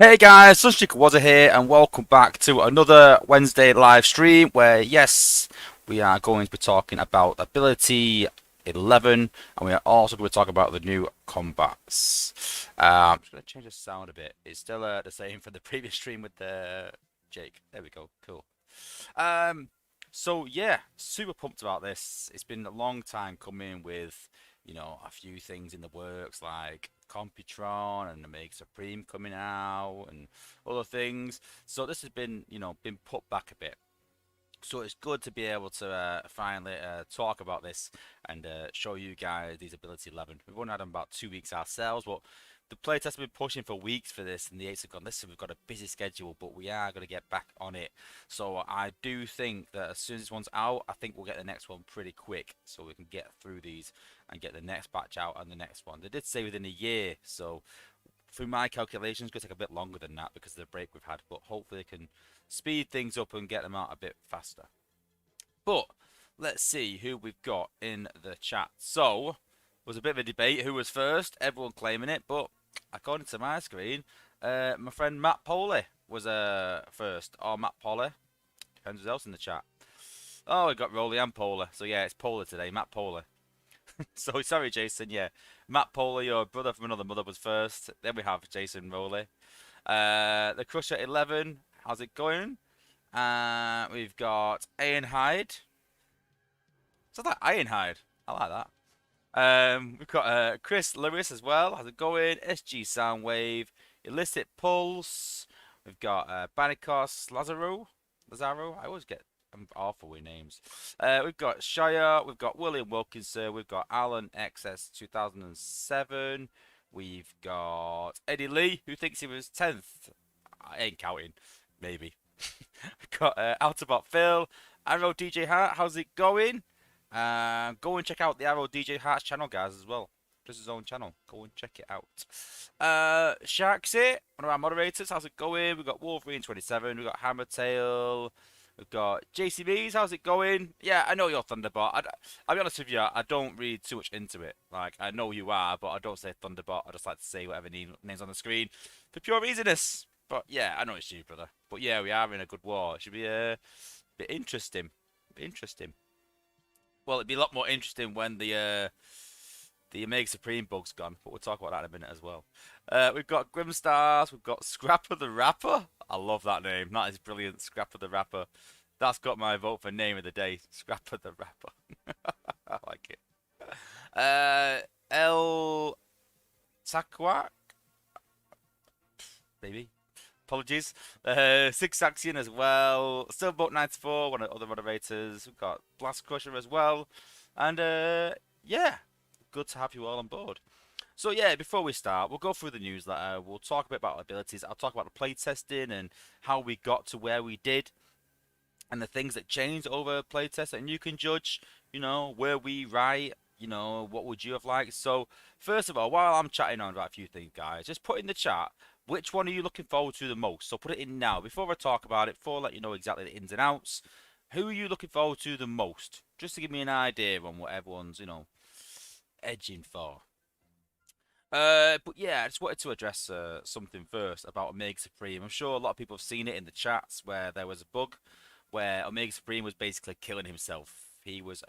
Hey guys, Sunstreaker Wozza here, and welcome back to another Wednesday live stream where, yes, we are going to be talking about Ability 11, and we are also going to talk about the new combats. I'm just going to change the sound a bit. It's still the same from the previous stream with Jake. There we go, cool. Um, so yeah, super pumped about this. It's been a long time coming with, a few things in the works like Computron and the Make Supreme coming out and other things. So this has been, been put back a bit. So it's good to be able to finally talk about this and show you guys these Ability 11. We've only had them about 2 weeks ourselves, but the playtest have been pushing for weeks for this, and the 8s have gone, listen, we've got a busy schedule, but we are going to get back on it. So I do think that as soon as this one's out, I think we'll get the next one pretty quick, so we can get through these and get the next batch out and the next one. They did say within a year, so through my calculations, it's going to take a bit longer than that because of the break we've had, but hopefully they can speed things up and get them out a bit faster. But let's see who we've got in the chat. So, was a bit of a debate who was first, everyone claiming it, but according to my screen, my friend Matt Poley was first, or Matt Poley, depends who else in the chat. Oh, we got Rolly and Poley, so yeah, it's Poley today, Matt Poley. So sorry, Jason, yeah, Matt Poley, your brother from another mother was first. Then we have Jason Rowley. The Crusher 11, how's it going? We've got Iron Hyde. So that Ironhide. I like that. We've got Chris Lewis as well. How's it going? SG Soundwave. Illicit Pulse. We've got Banikos Lazaro. I always get awful with names. We've got Shire. We've got William Wilkinson. We've got Alan XS 2007. We've got Eddie Lee, who thinks he was 10th. I ain't counting. Maybe. We've got Autobot Phil. Arrow DJ Hart. How's it going? Go and check out the Arrow DJ Hart's channel, guys, as well. Just his own channel. Go and check it out. Sharksy, one of our moderators. How's it going? We've got Wolverine27. We've got Hammertail. We've got JCBs. How's it going? Yeah, I know you're Thunderbot. I'll be honest with you. I don't read too much into it. Like, I know you are, but I don't say Thunderbot. I just like to say whatever name's on the screen for pure reasoness. But yeah, I know it's you, brother. But yeah, we are in a good war. It should be a bit interesting. Well, it'd be a lot more interesting when the Omega Supreme bug's gone, but we'll talk about that in a minute as well. We've got Grimstars, we've got Scrapper the Rapper. I love that name. That is brilliant, Scrapper the Rapper. That's got my vote for name of the day, Scrapper the Rapper. I like it. El Takwak, maybe. Apologies. Six Saxion as well. Silverboat 94, one of the other moderators. We've got Blast Crusher as well. And yeah, good to have you all on board. So yeah, before we start, we'll go through the newsletter. We'll talk a bit about abilities. I'll talk about the playtesting and how we got to where we did. And the things that changed over playtest. And you can judge, were we right? What would you have liked? So, first of all, while I'm chatting on about a few things, guys, just put in the chat which one are you looking forward to the most? So put it in now. Before I talk about it, before I let you know exactly the ins and outs, who are you looking forward to the most? Just to give me an idea on what everyone's, edging for. But yeah, I just wanted to address something first about Omega Supreme. I'm sure a lot of people have seen it in the chats where there was a bug where Omega Supreme was basically killing himself. He was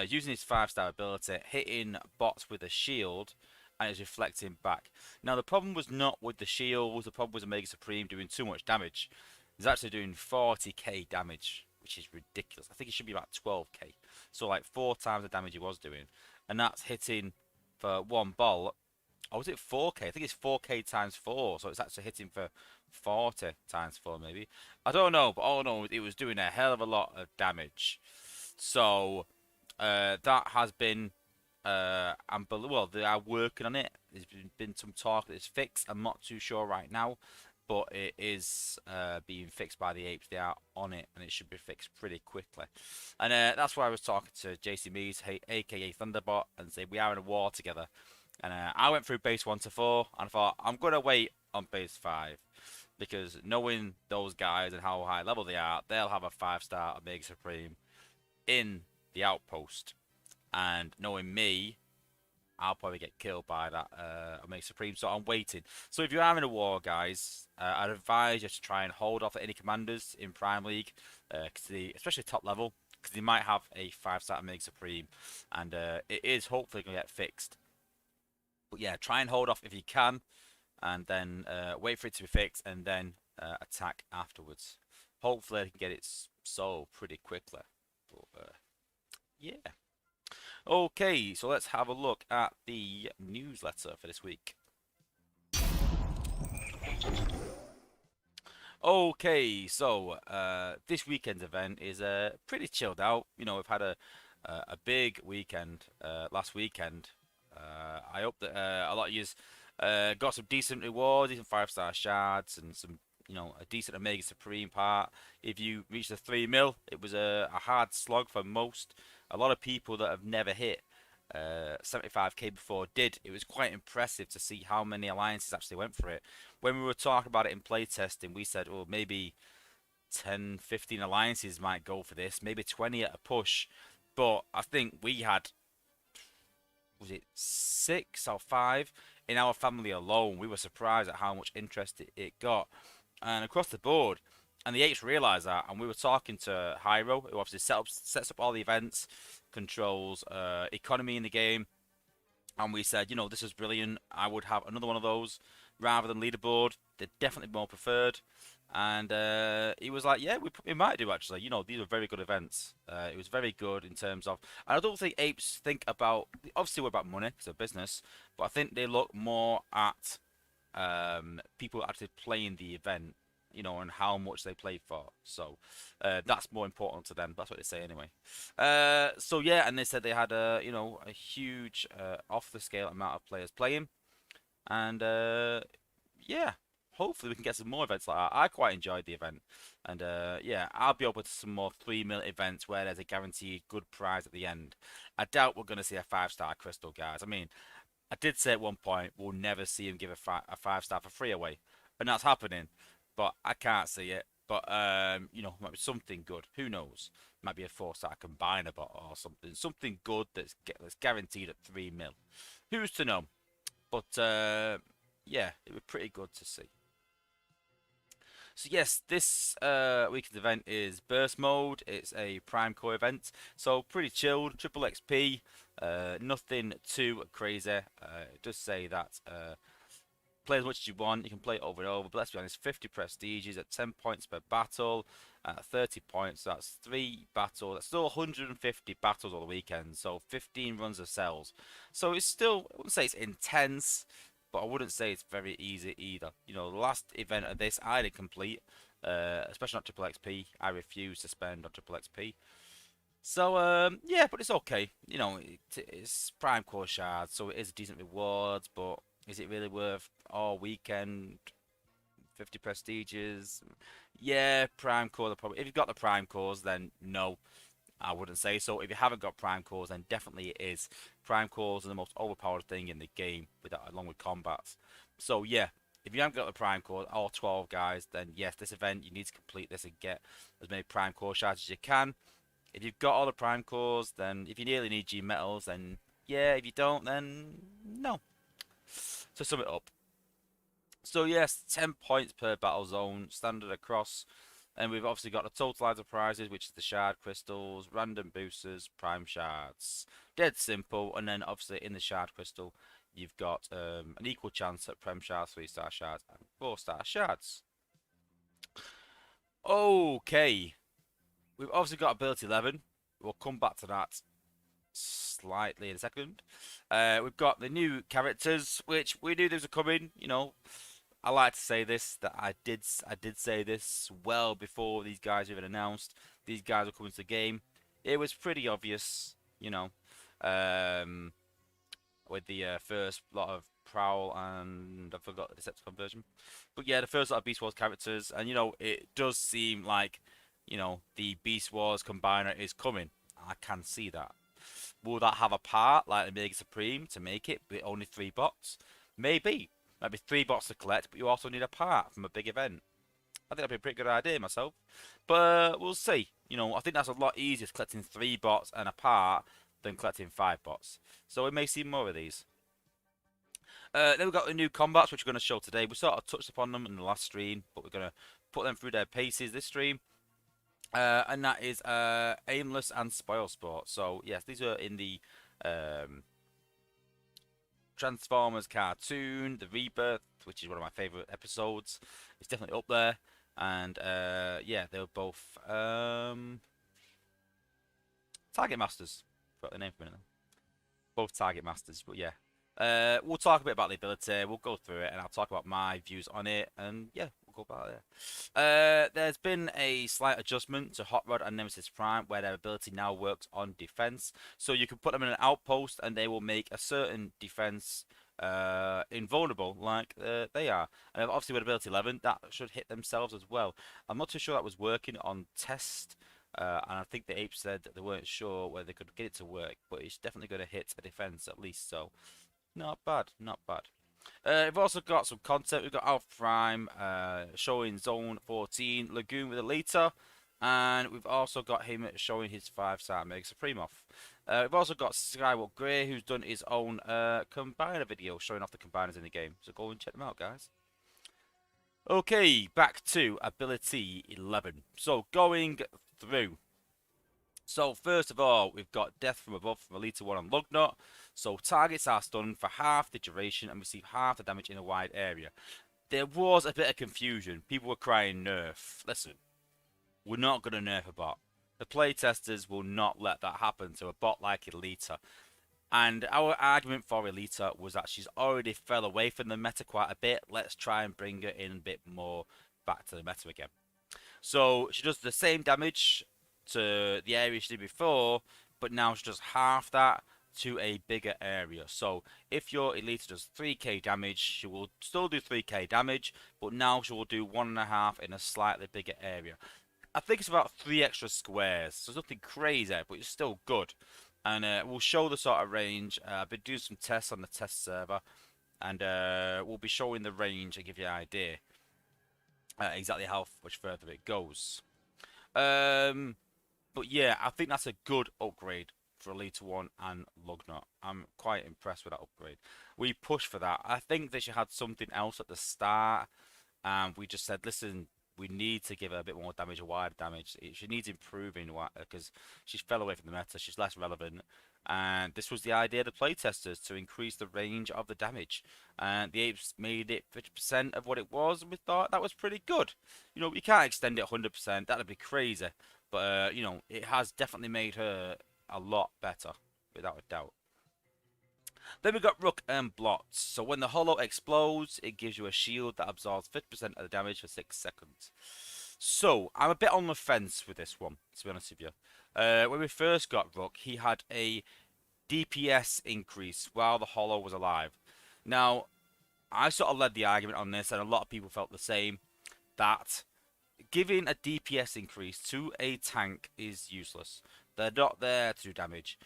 using his 5-star ability, hitting bots with a shield, and it's reflecting back. Now, the problem was not with the shield, the problem was Omega Supreme doing too much damage. He's actually doing 40k damage, which is ridiculous. I think it should be about 12k. So, like, 4 times the damage he was doing. And that's hitting for one ball. Or was it 4k? I think it's 4k times 4. So it's actually hitting for 40 times 4, maybe. I don't know, but all in all, it was doing a hell of a lot of damage. So, that has been well, they are working on it. There's been some talk that it's fixed. I'm not too sure right now, but it is being fixed by the apes. They are on it, and it should be fixed pretty quickly. And that's why I was talking to JC Mees, aka Thunderbot, and say we are in a war together. And I went through base 1 to 4, and I thought I'm gonna wait on base 5 because knowing those guys and how high level they are, they'll have a 5-star Omega Supreme in the outpost. And knowing me, I'll probably get killed by that Omega Supreme. So I'm waiting. So if you're having a war, guys, I'd advise you to try and hold off at any commanders in Prime League, especially top level, because they might have a 5-star Omega Supreme, and it is hopefully going to get fixed. But yeah, try and hold off if you can, and then wait for it to be fixed, and then attack afterwards. Hopefully, I can get it solved pretty quickly. But yeah. Okay, so let's have a look at the newsletter for this week. Okay, so this weekend's event is pretty chilled out. You know, we've had a big weekend last weekend. I hope that a lot of you got some decent rewards, decent 5-star shards, and some, a decent Omega Supreme part. If you reached the 3 mil, it was a hard slog for most. A lot of people that have never hit 75k before did. It was quite impressive to see how many alliances actually went for it. When we were talking about it in playtesting, we said, oh, maybe 10, 15 alliances might go for this, maybe 20 at a push. But I think we had, was it 6 or 5 in our family alone? We were surprised at how much interest it got, and across the board. And the Apes realised that, and we were talking to Hyro, who obviously sets up all the events, controls economy in the game, and we said, this is brilliant. I would have another one of those rather than leaderboard. They're definitely more preferred. And he was like, yeah, we might do actually. These are very good events. It was very good in terms of, and I don't think Apes think about, obviously we're about money, it's a business, but I think they look more at people actually playing the event, and how much they played for. So that's more important to them. That's what they say anyway. So yeah, and they said they had a huge off the scale amount of players playing, and yeah, hopefully we can get some more events like that. I quite enjoyed the event, and yeah, I'll be open to some more 3 mil events where there's a guaranteed good prize at the end. I doubt we're going to see a 5-star crystal, guys. I mean, I did say at one point we'll never see him give a 5-star for free away, and that's happening. But I can't see it. But might be something good. Who knows? Might be a 4-star combiner bot or something. Something good that's guaranteed at 3 mil. Who's to know? But yeah, it was pretty good to see. So yes, this week's event is Burst Mode. It's a Prime Core event, so pretty chilled, triple XP, nothing too crazy. It does say that play as much as you want, you can play it over and over, but let's be honest, 50 prestiges at 10 points per battle, 30 points, that's 3 battles, that's still 150 battles all the weekend, so 15 runs of cells. So it's still, I wouldn't say it's intense, but I wouldn't say it's very easy either. The last event of this I didn't complete, especially not triple XP. I refuse to spend on triple XP. So yeah, but it's okay. It's Prime Core shards, so it is a decent rewards, but is it really worth all weekend? 50 prestiges? Yeah, Prime Core. Probably. If you've got the Prime Cores, then no, I wouldn't say so. If you haven't got Prime Cores, then definitely it is. Prime Cores are the most overpowered thing in the game, along with combats. So yeah, if you haven't got the Prime Cores, all 12 guys, then yes, this event you need to complete this and get as many Prime Core shards as you can. If you've got all the Prime Cores, then if you nearly need G metals, then yeah. If you don't, then no. To sum it up, so yes, 10 points per battle zone, standard across, and we've obviously got the totalizer prizes, which is the shard crystals, random boosters, prime shards. Dead simple, and then obviously in the shard crystal, you've got an equal chance at prem shards, 3-star shards, and 4-star shards. Okay, we've obviously got ability 11. We'll come back to that slightly in a second. We've got the new characters, which we knew these were coming. I like to say this, that I did say this well before these guys even announced these guys were coming to the game. It was pretty obvious, with the first lot of Prowl and I forgot the Decepticon version, but yeah, the first lot of Beast Wars characters, and it does seem like the Beast Wars combiner is coming. I can see that. Will that have a part like the Mega Supreme to make it with only 3 bots? Maybe. Might be 3 bots to collect, but you also need a part from a big event. I think that'd be a pretty good idea myself. But we'll see. I think that's a lot easier collecting 3 bots and a part than collecting 5 bots. So we may see more of these. Then we've got the new combats, which we're going to show today. We sort of touched upon them in the last stream, but we're going to put them through their paces this stream. And that is Aimless and Spoilsport. So, yes, these are in the um, Transformers cartoon, The Rebirth, which is one of my favourite episodes. It's definitely up there. And, yeah, they were both Target Masters. Forgot the name for a minute. Both Target Masters, but yeah. We'll talk a bit about the ability. We'll go through it, and I'll talk about my views on it. And yeah, we'll go about it. There's been a slight adjustment to Hot Rod and Nemesis Prime, where their ability now works on defense. So you can put them in an outpost, and they will make a certain defense invulnerable, like they are. And obviously with ability 11, that should hit themselves as well. I'm not too sure that was working on test. And I think the apes said that they weren't sure whether they could get it to work, but it's definitely going to hit a defense at least. So, not bad, not bad. We've also got some content. We've got Alpha Prime showing Zone 14, Lagoon with a Elita, and we've also got him showing his 5-star Mega Supremoth. We've also got Skywalk Grey, who's done his own combiner video showing off the combiners in the game. So go and check them out, guys. Okay, back to ability 11. So going through. So first of all, we've got Death from Above from Elite 1 on Lugnut. So targets are stunned for half the duration and receive half the damage in a wide area. There was a bit of confusion. People were crying nerf. Listen, we're not going to nerf a bot. The playtesters will not let that happen to a bot like Elita. And our argument for Elita was that she's already fell away from the meta quite a bit. Let's try and bring her in a bit more back to the meta again. So she does the same damage to the area she did before, but now she does half that to a bigger area. So if your Elita does 3k damage, she will still do 3k damage, but now she will do 1.5 in a slightly bigger area. I think it's about 3 extra squares, so it's nothing crazy, but it's still good. And we'll show the sort of range. I've been doing some tests on the test server, and we'll be showing the range and give you an idea exactly how much further it goes. But yeah, I think that's a good upgrade for Elite 1 and Lugnut. I'm quite impressed with that upgrade. We pushed for that. I think they should have had something else at the start, and we just said, listen, we need to give her a bit more damage, a wider damage. She needs improving because she fell away from the meta. She's less relevant. And this was the idea of the playtesters, to increase the range of the damage. And the apes made it 50% of what it was, and we thought that was pretty good. You know, you can't extend it 100%. That'd be crazy. But, you know, it has definitely made her a lot better, without a doubt. Then we got Rook and Blots. So when the hollow explodes, it gives you a shield that absorbs 50% of the damage for 6 seconds. So, I'm a bit on the fence with this one, to be honest with you. When we first got Rook, he had a DPS increase while the hollow was alive. Now, I sort of led the argument on this, and a lot of people felt the same, that giving a DPS increase to a tank is useless. They're not there to do damage.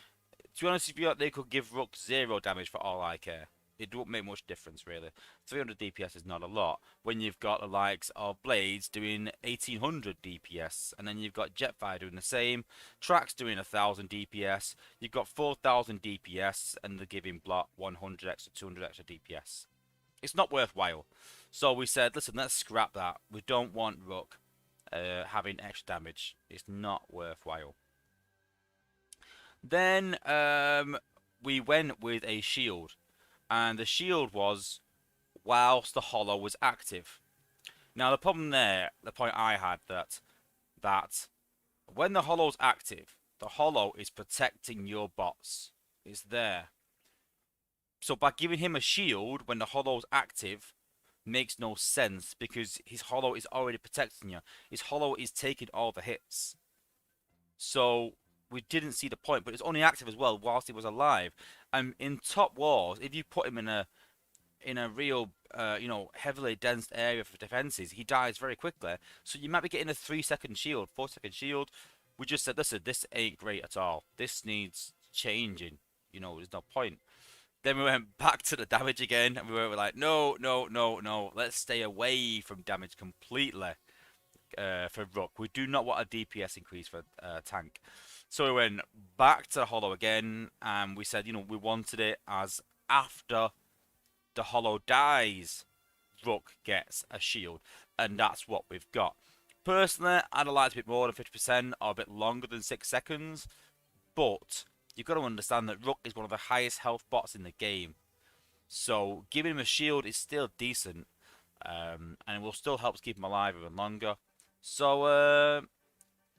To be honest with you, they could give Rook 0 damage for all I care. It won't make much difference, really. 300 DPS is not a lot when you've got the likes of Blades doing 1800 DPS, and then you've got Jetfire doing the same, Trax doing 1000 DPS, you've got 4000 DPS, and they're giving Blot 100 extra, 200 extra DPS. It's not worthwhile. So we said, listen, let's scrap that. We don't want Rook having extra damage. It's not worthwhile. Then we went with a shield, and the shield was whilst the hollow was active. Now the problem there, the point I had, that when the hollow's active, the hollow is protecting your bots. It's there. So by giving him a shield when the hollow's active makes no sense, because his hollow is already protecting you. His hollow is taking all the hits. So we didn't see the point, but it's only active as well whilst he was alive. And in top wars, if you put him in a real you know, heavily dense area for defenses, he dies very quickly. So you might be getting a 3-second shield, 4-second shield. We just said, listen, this ain't great at all. This needs changing. You know, there's no point. Then we went back to the damage again, and we were like, no, no, no, no. Let's stay away from damage completely for Rook. We do not want a DPS increase for tank. So we went back to the hollow again, and we said, you know, we wanted it as after the hollow dies, Rook gets a shield, and that's what we've got. Personally, I'd have liked a bit more than 50% or a bit longer than 6 seconds, but you've got to understand that Rook is one of the highest health bots in the game. So giving him a shield is still decent, and it will still help keep him alive even longer. So,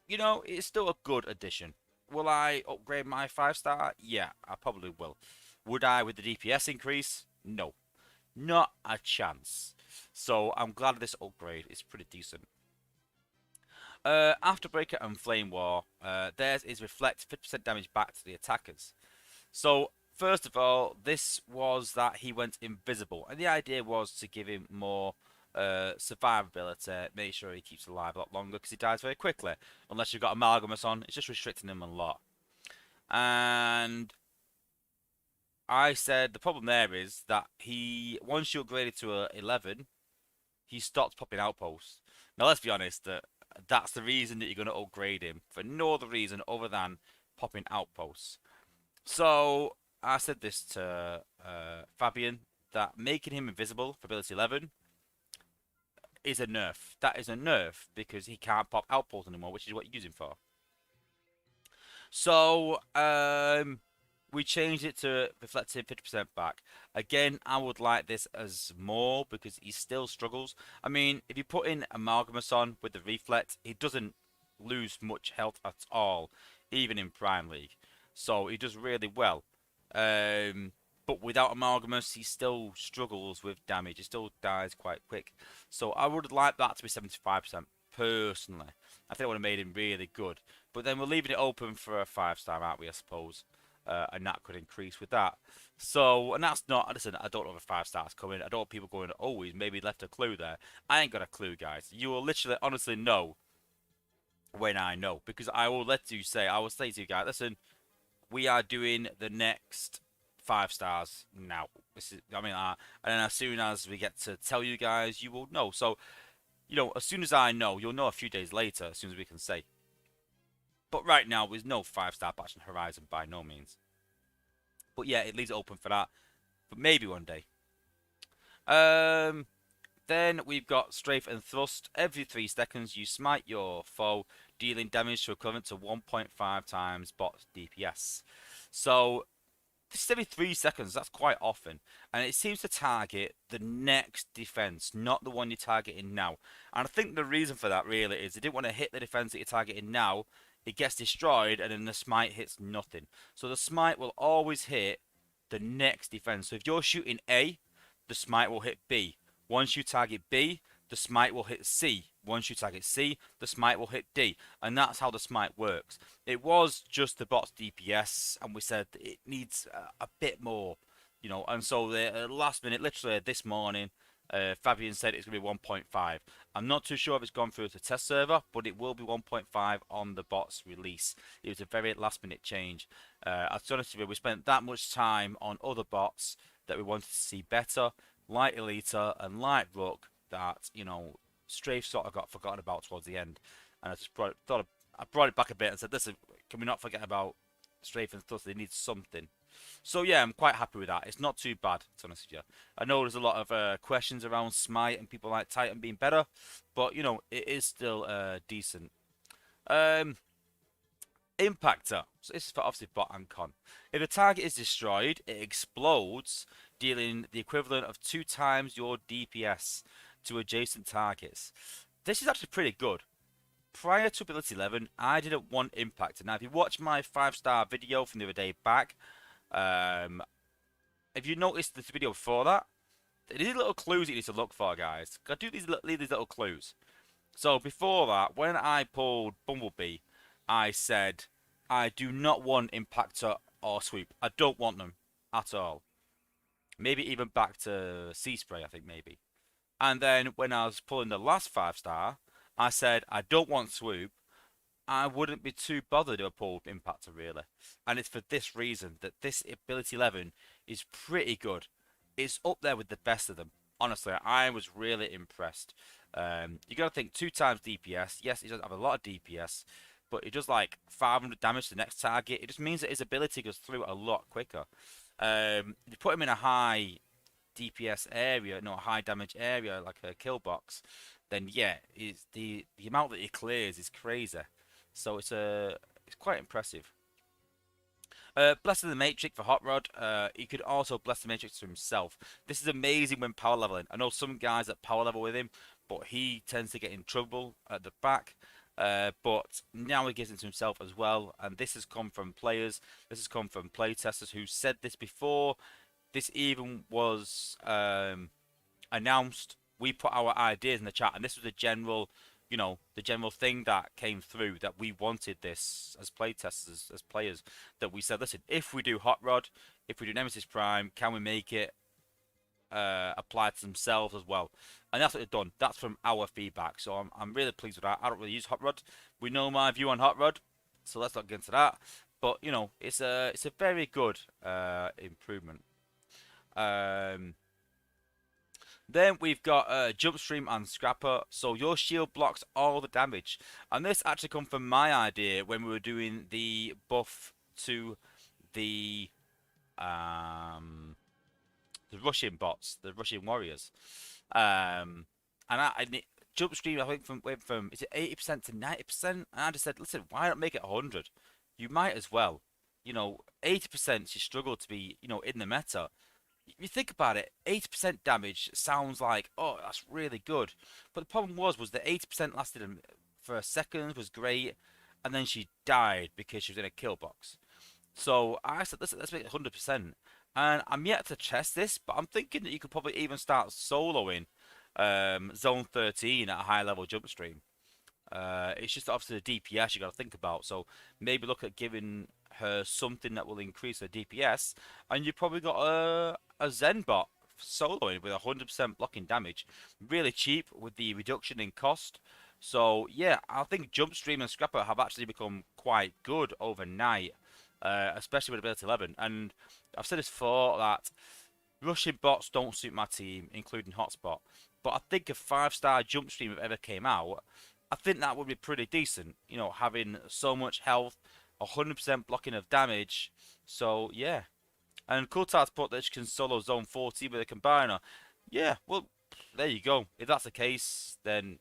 you know, it's still a good addition. Will I upgrade my 5-star? Yeah, I probably will. Would I with the DPS increase? No. Not a chance. So I'm glad this upgrade is pretty decent. Afterbreaker and Flame War, theirs is reflect 50% damage back to the attackers. So first of all, this was that he went invisible, and the idea was to give him more survivability, make sure he keeps alive a lot longer because he dies very quickly. Unless you've got Amalgamus on, it's just restricting him a lot. And I said the problem there is that once you upgrade it to a 11, he stopped popping outposts. Now let's be honest, that's the reason that you're going to upgrade him, for no other reason other than popping outposts. So I said this to Fabian, that making him invisible for ability 11 is a nerf. That is a nerf because he can't pop outposts anymore, which is what you use him for. So we changed it to reflecting 50% back. Again, I would like this as more because he still struggles. I mean, if you put in Amalgamus on with the reflect, he doesn't lose much health at all, even in Prime League. So he does really well. But without Amalgamus, he still struggles with damage. He still dies quite quick. So I would like that to be 75%. Personally, I think it would have made him really good. But then we're leaving it open for a 5-star, aren't we, I suppose? And that could increase with that. So, and that's not, listen, I don't know if a 5-star's coming. I don't want people going, oh, he's maybe left a clue there. I ain't got a clue, guys. You will literally, honestly know when I know. Because I will let you say, I will say to you guys, listen, we are doing the next 5-stars now. This is, I mean, and then as soon as we get to tell you guys, you will know. So, you know, as soon as I know, you'll know a few days later, as soon as we can say. But right now, there's no 5-star patch on the horizon by no means. But yeah, it leaves it open for that. But maybe one day. Then we've got Strafe and Thrust. Every 3 seconds, you smite your foe, dealing damage to equivalent to 1.5 times bot DPS. So this is every 3 seconds. That's quite often, and it seems to target the next defense, not the one you're targeting now. And I think the reason for that really is they didn't want to hit the defense that you're targeting now. It gets destroyed, and then the smite hits nothing. So the smite will always hit the next defense. So if you're shooting A, the smite will hit B. Once you target B, the smite will hit C. Once you target C, the smite will hit D. And that's how the smite works. It was just the bot's DPS, and we said it needs a bit more, you know. And so the last minute, literally this morning, Fabian said it's going to be 1.5. I'm not too sure if it's gone through to test server, but it will be 1.5 on the bot's release. It was a very last minute change. I'll be honest with you, we spent that much time on other bots that we wanted to see better, like Elita and like Rook, that, you know, Strafe sort of got forgotten about towards the end. And I just I brought it back a bit and said, listen, can we not forget about Strafe and Thrust? They need something. So yeah, I'm quite happy with that. It's not too bad, to be honest with you. I know there's a lot of questions around Smite and people like Titan being better, but you know, it is still decent. Impactor. So this is for obviously bot and con. If a target is destroyed, it explodes, dealing the equivalent of 2 times your DPS to adjacent targets. This is actually pretty good. Prior to ability 11, I didn't want Impactor. Now, if you watch my 5-star video from the other day back, if you noticed this video before that, these little clues you need to look for, guys. I do leave these little clues. So before that, when I pulled Bumblebee, I said I do not want Impactor or Sweep. I don't want them at all. Maybe even back to Sea Spray, I think maybe. And then when I was pulling the last 5-star, I said I don't want Swoop. I wouldn't be too bothered if I pulled Impactor really. And it's for this reason, that this ability 11 is pretty good. It's up there with the best of them. Honestly, I was really impressed. You got to think 2 times DPS. Yes, he does have a lot of DPS, but it does like 500 damage to the next target. It just means that his ability goes through a lot quicker. You put him in a high DPS area, no high damage area like a kill box, then yeah, it's the amount that he clears is crazy. So it's quite impressive. Blessing the Matrix for Hot Rod. He could also bless the Matrix to himself. This is amazing when power leveling. I know some guys that power level with him, but he tends to get in trouble at the back. But now he gives it to himself as well, and this has come from players. This has come from playtesters who said this before. This even was announced. We put our ideas in the chat, and this was the general, the general thing that came through, that we wanted this as playtesters, as players, that we said, listen, if we do Hot Rod, if we do Nemesis Prime, can we make it apply to themselves as well? And that's what they've done. That's from our feedback, so I'm really pleased with that. I don't really use Hot Rod. We know my view on Hot Rod, so let's not get into that. But it's a very good improvement. Then we've got Jump Stream and Scrapper. So your shield blocks all the damage. And this actually come from my idea when we were doing the buff to the Russian bots, the Russian warriors. And Jump Stream, I think, went from is it 80% to 90%? And I just said, listen, why not make it 100? You might as well. 80% you struggle to be, in the meta. You think about it, 80% damage sounds like, oh, that's really good. But the problem was that 80% lasted for a second, was great, and then she died because she was in a kill box. So I said, let's make it 100%. And I'm yet to test this, but I'm thinking that you could probably even start soloing Zone 13 at a high level jump stream. It's just obviously the DPS you got to think about. So maybe look at giving her something that will increase her DPS, and you've probably got a Zen bot soloing with 100% blocking damage, really cheap with the reduction in cost. So yeah, I think Jump Stream and Scrapper have actually become quite good overnight, especially with ability 11. And I've said this before that Russian bots don't suit my team, including Hotspot. But I think if 5-star Jump Stream if ever came out, I think that would be pretty decent. Having so much health, 100% blocking of damage. So yeah. And Coulthard's put that she can solo Zone 14 with a combiner. Yeah, well, there you go. If that's the case, then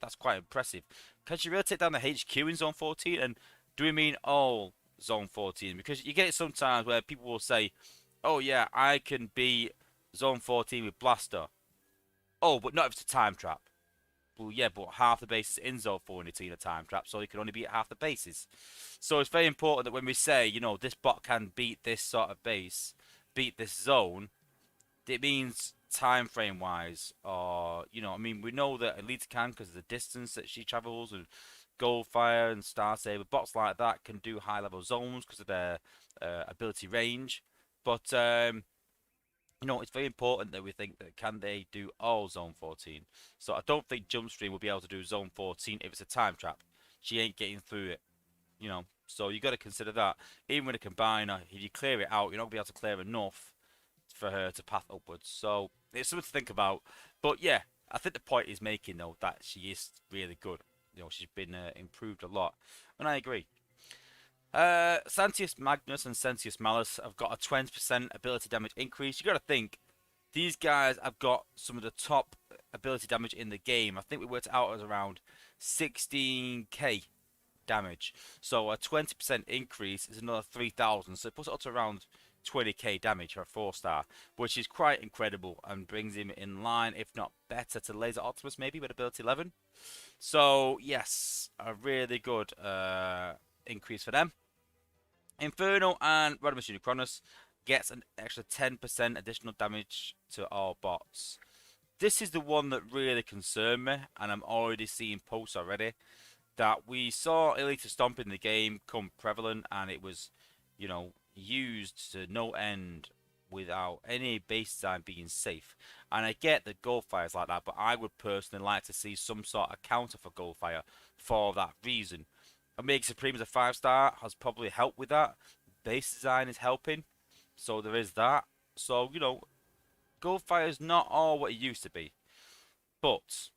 that's quite impressive. Can she really take down the HQ in Zone 14? And do we mean all Zone 14? Because you get it sometimes where people will say, oh yeah, I can beat Zone 14 with Blaster. Oh, but not if it's a time trap. Well, yeah, but half the bases in Zone 14 are time trap, so you can only beat half the bases. So it's very important that when we say, this bot can beat this sort of base, beat this zone, it means time frame wise, or, we know that Elite can because of the distance that she travels, and Goldfire and Star Saber, bots like that can do high level zones because of their ability range. But, it's very important that we think that can they do all Zone 14. So I don't think Jumpstream will be able to do Zone 14 if it's a time trap. She ain't getting through it, So you got to consider that. Even with a combiner, if you clear it out, you're not going to be able to clear enough for her to path upwards. So it's something to think about. But yeah, I think the point is making, though, that she is really good. She's been improved a lot. And I agree. Santius Magnus and Sentius Malus have got a 20% ability damage increase. You got to think, these guys have got some of the top ability damage in the game. I think we worked out as around 16k damage. So a 20% increase is another 3,000. So it puts it up to around 20k damage for a 4-star, which is quite incredible and brings him in line, if not better, to Laser Optimus maybe with ability 11. So yes, a really good increase for them. Inferno and Rodimus Unicronus gets an extra 10% additional damage to all bots. This is the one that really concerned me, and I'm already seeing posts already that we saw Elite Stomp in the game come prevalent, and it was, used to no end without any base design being safe. And I get that Goldfire is like that, but I would personally like to see some sort of counter for Goldfire for that reason. Omega Supreme as a 5-star has probably helped with that. Base design is helping. So there is that. So, Goldfire is not all what it used to be. But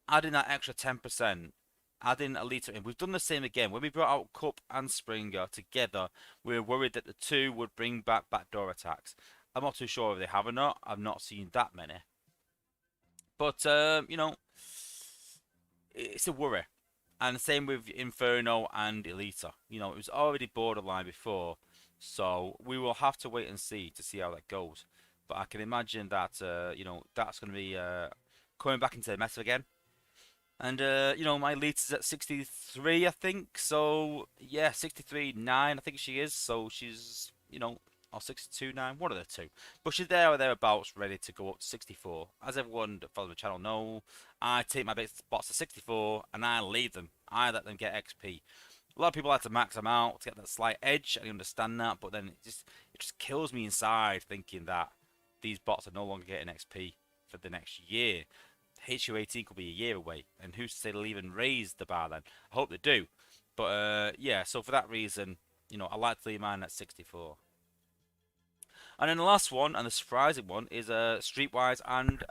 adding that extra 10%, adding Elite in. We've done the same again. When we brought out Cup and Springer together, we were worried that the two would bring back backdoor attacks. I'm not too sure if they have or not. I've not seen that many. But, it's a worry. And the same with Inferno and Elita. It was already borderline before. So we will have to wait and see to see how that goes. But I can imagine that, that's going to be coming back into the meta again. And, my Elita's at 63, I think. So, yeah, 63.9, I think she is. So she's, or 62.9, one of the two. But she's there or thereabouts, ready to go up to 64. As everyone that follows the channel know, I take my best bots to 64 and I leave them. I let them get XP. A lot of people like to max them out to get that slight edge. I understand that, but then it just kills me inside thinking that these bots are no longer getting XP for the next year. HU18 could be a year away, and who's to say they'll even raise the bar then? I hope they do. But yeah, so for that reason, I like to leave mine at 64. And then the last one, and the surprising one, is Streetwise and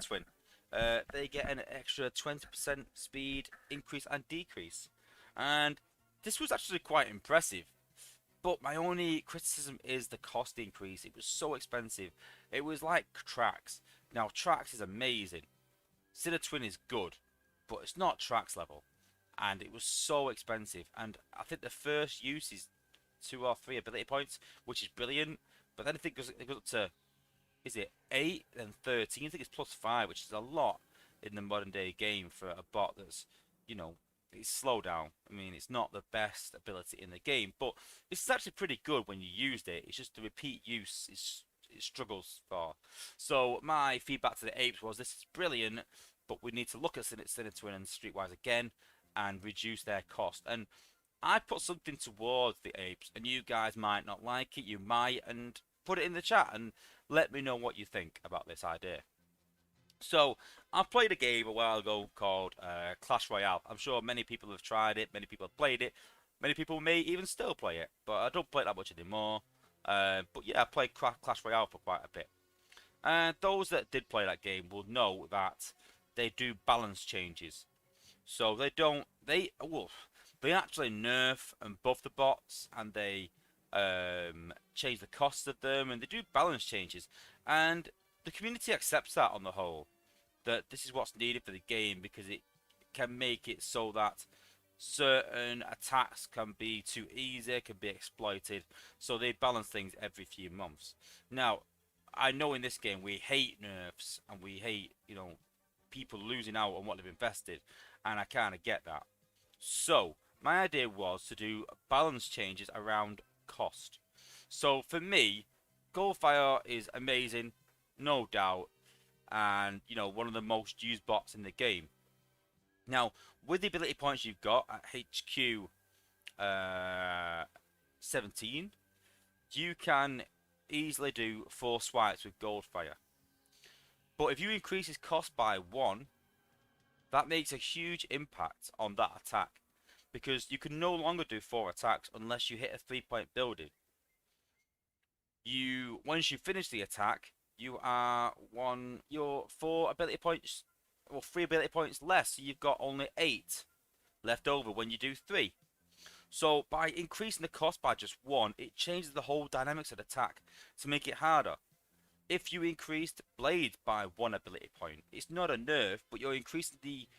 Twin. They get an extra 20% speed increase and decrease. And this was actually quite impressive. But my only criticism is the cost increase. It was so expensive. It was like Trax. Now, Trax is amazing. Twin is good, but it's not Trax level. And it was so expensive. And I think the first use is 2 or 3 ability points, which is brilliant. But then I think it goes up to, is it 8, then 13? I think it's plus 5, which is a lot in the modern day game for a bot that's, it's slow down. I mean, it's not the best ability in the game, but it's actually pretty good when you used it. It's just the repeat use it struggles for. So my feedback to the apes was, this is brilliant, but we need to look at Twin and Streetwise again and reduce their cost. And I put something towards the apes, and you guys might not like it, you might, and put it in the chat and let me know what you think about this idea. So, I played a game a while ago called Clash Royale. I'm sure many people have tried it, many people have played it, many people may even still play it, but I don't play it that much anymore. But yeah, I played Clash Royale for quite a bit. And those that did play that game will know that they do balance changes. So they actually nerf and buff the bots, and they change the cost of them, and they do balance changes. And the community accepts that on the whole, that this is what's needed for the game, because it can make it so that certain attacks can be too easy, can be exploited. So they balance things every few months. Now, I know in this game we hate nerfs, and we hate, people losing out on what they've invested, and I kind of get that. So my idea was to do balance changes around cost. So for me, Goldfire is amazing, no doubt, and one of the most used bots in the game. Now, with the ability points you've got at HQ 17, you can easily do 4 swipes with Goldfire. But if you increase his cost by 1, that makes a huge impact on that attack, because you can no longer do 4 attacks unless you hit a 3-point building. Once you finish the attack, you're 4 ability points, or 3 ability points less, so you've got only 8 left over when you do 3. So by increasing the cost by just 1, it changes the whole dynamics of the attack to make it harder. If you increased Blade by 1 ability point, it's not a nerf, but you're increasing the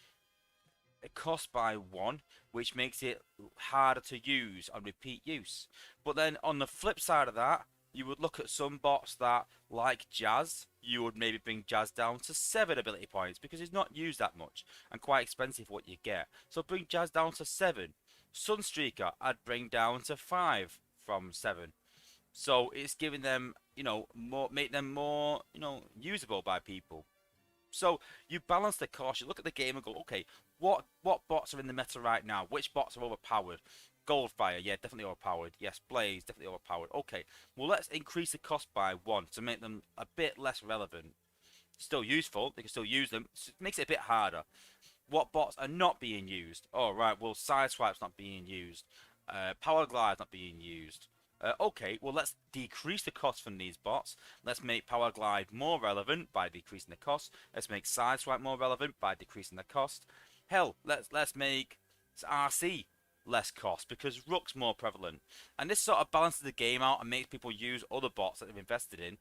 cost by 1, which makes it harder to use on repeat use. But then on the flip side of that, you would look at some bots that, like Jazz, you would maybe bring Jazz down to 7 ability points, because it's not used that much and quite expensive what you get. So bring Jazz down to 7. Sunstreaker, I'd bring down to 5 from 7. So it's giving them, make them more, usable by people. So you balance the cost. You look at the game and go, okay, what bots are in the meta right now? Which bots are overpowered? Goldfire, yeah, definitely overpowered. Yes, Blaze, definitely overpowered. Okay, well, let's increase the cost by 1 to make them a bit less relevant. Still useful, they can still use them. It makes it a bit harder. What bots are not being used? Oh, right, well, Sideswipe's not being used. Power Glide's not being used. Okay, well, let's decrease the cost from these bots. Let's make Power Glide more relevant by decreasing the cost. Let's make Sideswipe more relevant by decreasing the cost. Hell, let's make RC less cost because Rook's more prevalent. And this sort of balances the game out and makes people use other bots that they've invested in,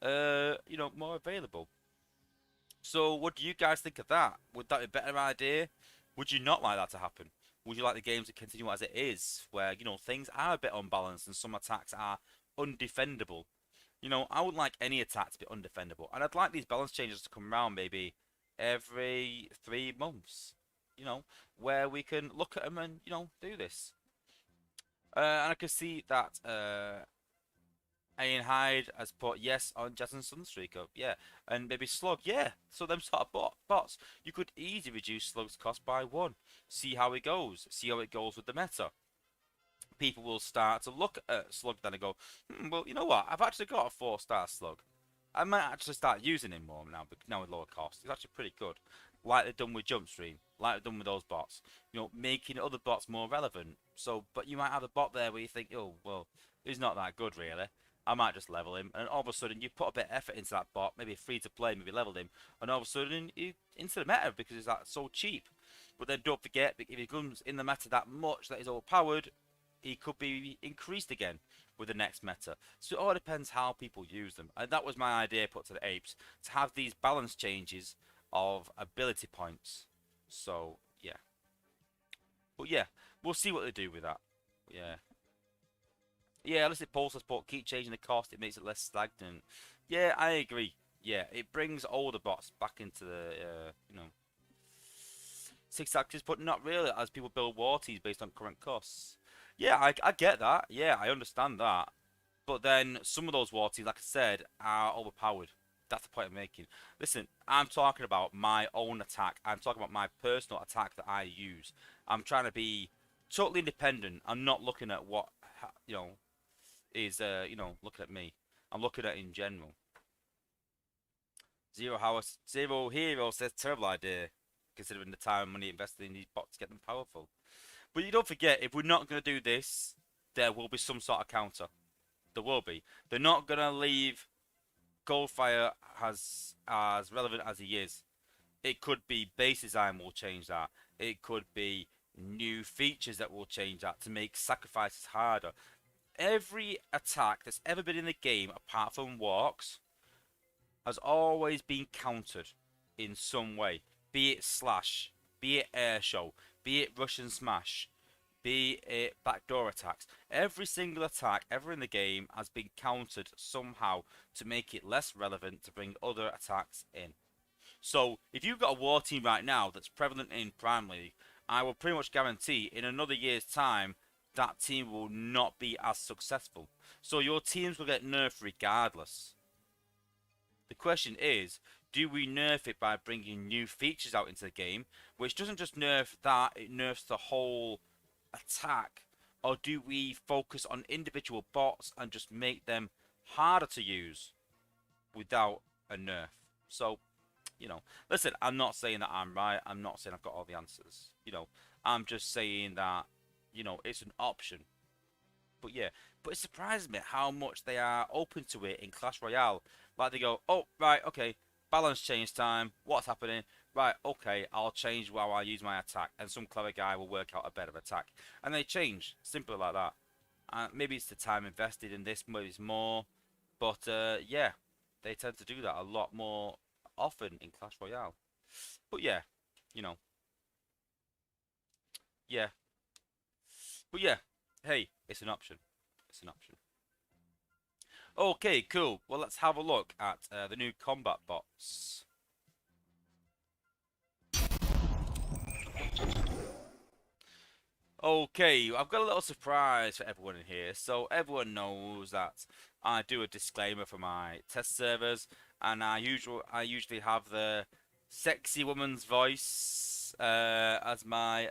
more available. So what do you guys think of that? Would that be a better idea? Would you not like that to happen? Would you like the game to continue as it is, where, things are a bit unbalanced and some attacks are undefendable? I would like any attack to be undefendable. And I'd like these balance changes to come around maybe every 3 months. Where we can look at them and, do this. And I can see that Ian Hyde has put yes on Jazz and Sunstreaker, yeah. And maybe Slug, yeah. So them sort of bots. You could easily reduce Slug's cost by 1. See how it goes. See how it goes with the meta. People will start to look at Slug then and go, well, you know what? I've actually got a 4-star Slug. I might actually start using him more now with lower cost. It's actually pretty good. Like they've done with Jumpstream. Like they've done with those bots. Making other bots more relevant. But you might have a bot there where you think, oh, well, he's not that good really. I might just level him, and all of a sudden you put a bit of effort into that bot, maybe free to play, maybe leveled him, and all of a sudden he's into the meta because he's so cheap. But then don't forget, if he comes in the meta that much that he's overpowered, he could be increased again with the next meta. So it all depends how people use them, and that was my idea put to the apes, to have these balance changes of ability points. So yeah, but yeah, we'll see what they do with that. Yeah. Yeah, unless it pulls support, keep changing the cost, it makes it less stagnant. Yeah, I agree. Yeah, it brings older bots back into the, 6 axis, but not really, as people build war teams based on current costs. Yeah, I get that. Yeah, I understand that. But then some of those war teams, like I said, are overpowered. That's the point I'm making. Listen, I'm talking about my own attack. I'm talking about my personal attack that I use. I'm trying to be totally independent. I'm not looking at what, is, looking at me. I'm looking at it in general. Zero Hero says terrible idea, considering the time and money invested in these bots to get them powerful. But you don't forget, if we're not going to do this, there will be some sort of counter. There will be. They're not going to leave Goldfire as relevant as he is. It could be base design will change that. It could be new features that will change that to make sacrifices harder. Every attack that's ever been in the game, apart from walks, has always been countered in some way. Be it slash, be it air show, be it Russian smash, be it backdoor attacks. Every single attack ever in the game has been countered somehow to make it less relevant to bring other attacks in. So if you've got a war team right now that's prevalent in Prime League, I will pretty much guarantee in another year's time that team will not be as successful. So your teams will get nerfed regardless. The question is, do we nerf it by bringing new features out into the game, which doesn't just nerf that, it nerfs the whole attack? Or do we focus on individual bots and just make them harder to use without a nerf? So, listen, I'm not saying that I'm right. I'm not saying I've got all the answers. I'm just saying that it's an option. But yeah, it surprises me how much they are open to it in Clash Royale. Like they go, oh, right, okay, balance change time, what's happening? Right, okay, I'll change how I use my attack, and some clever guy will work out a better attack. And they change, simple like that. Maybe it's the time invested in this, maybe it's more. But yeah, they tend to do that a lot more often in Clash Royale. But yeah, yeah. But yeah, hey, it's an option. It's an option. Okay, cool. Well, let's have a look at the new combat bots. Okay, I've got a little surprise for everyone in here. So everyone knows that I do a disclaimer for my test servers, and I usually have the sexy woman's voice as my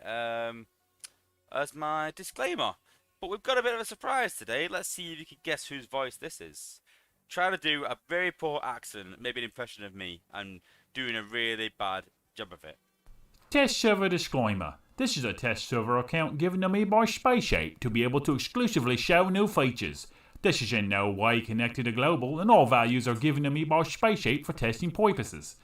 disclaimer. But we've got a bit of a surprise today. Let's see if you can guess whose voice this is. Trying to do a very poor accent, maybe an impression of me, and doing a really bad job of it. Test server disclaimer. This is a test server account given to me by Space8 to be able to exclusively show new features. This is in no way connected to Global, and all values are given to me by Space8 for testing purposes.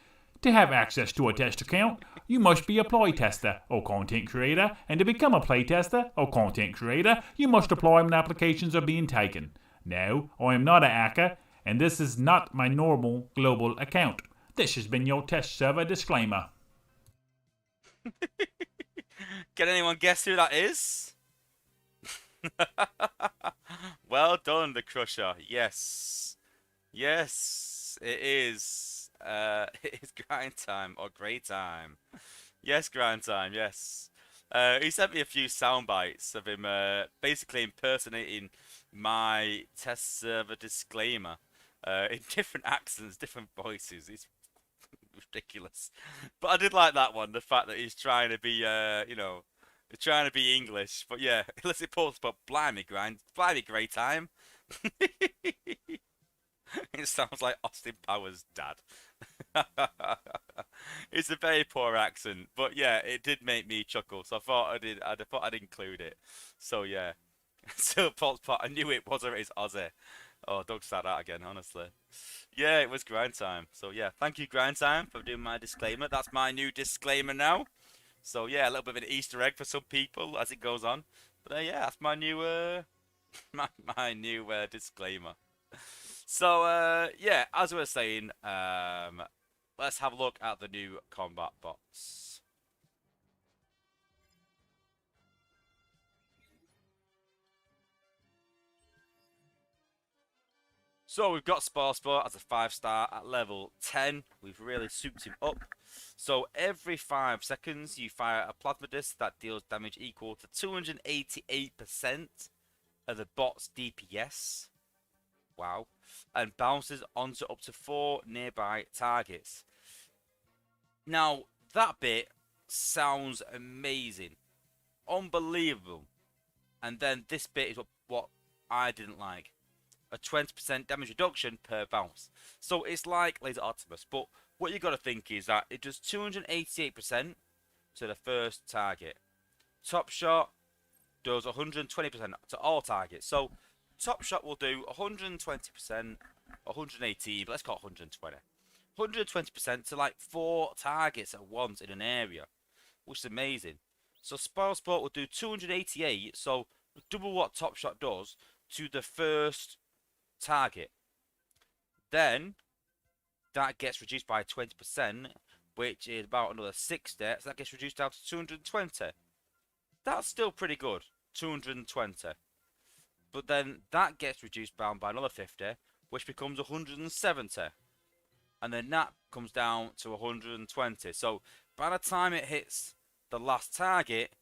To have access to a test account, you must be a playtester or content creator, and to become a playtester or content creator, you must apply when applications are being taken. No, I am not a hacker, and this is not my normal global account. This has been your test server disclaimer. Can anyone guess who that is? Well done, the Crusher. Yes. Yes, it is. It is grind time or grey time. Yes, grind time, yes. He sent me a few sound bites of him basically impersonating my test server disclaimer in different accents, different voices. It's ridiculous. But I did like that one, the fact that he's trying to be, trying to be English. But yeah, unless it pulls, but blimey, great time. It sounds like Austin Powers' dad. It's a very poor accent, but yeah, it did make me chuckle. So I thought I'd include it. So yeah, so Spoilsport, I knew it was or it is Aussie. Oh, don't start that again, honestly. Yeah, it was grind time. So yeah, thank you grind time for doing my disclaimer. That's my new disclaimer now. So yeah, a little bit of an Easter egg for some people as it goes on. But yeah, that's my new my new disclaimer. So yeah, as we were saying, let's have a look at the new combat bots. So we've got Spoilsport as a 5-star at level 10. We've really souped him up. So every 5 seconds you fire a plasma disc that deals damage equal to 288% of the bot's DPS. Wow. And bounces onto up to 4 nearby targets. Now, that bit sounds amazing. Unbelievable. And then this bit is what I didn't like. A 20% damage reduction per bounce. So it's like Laser Optimus, but what you got to think is that it does 288% to the first target. Top Shot does 120% to all targets. So Top Shot will do 120%, 118, but let's call it 120. 120% to like 4 targets at once in an area, which is amazing. So Spoilsport will do 288, so double what Top Shot does to the first target. Then that gets reduced by 20%, which is about another 60, so that gets reduced down to 220. That's still pretty good, 220. But then that gets reduced down by another 50, which becomes 170. And then that comes down to 120. So by the time it hits the last target,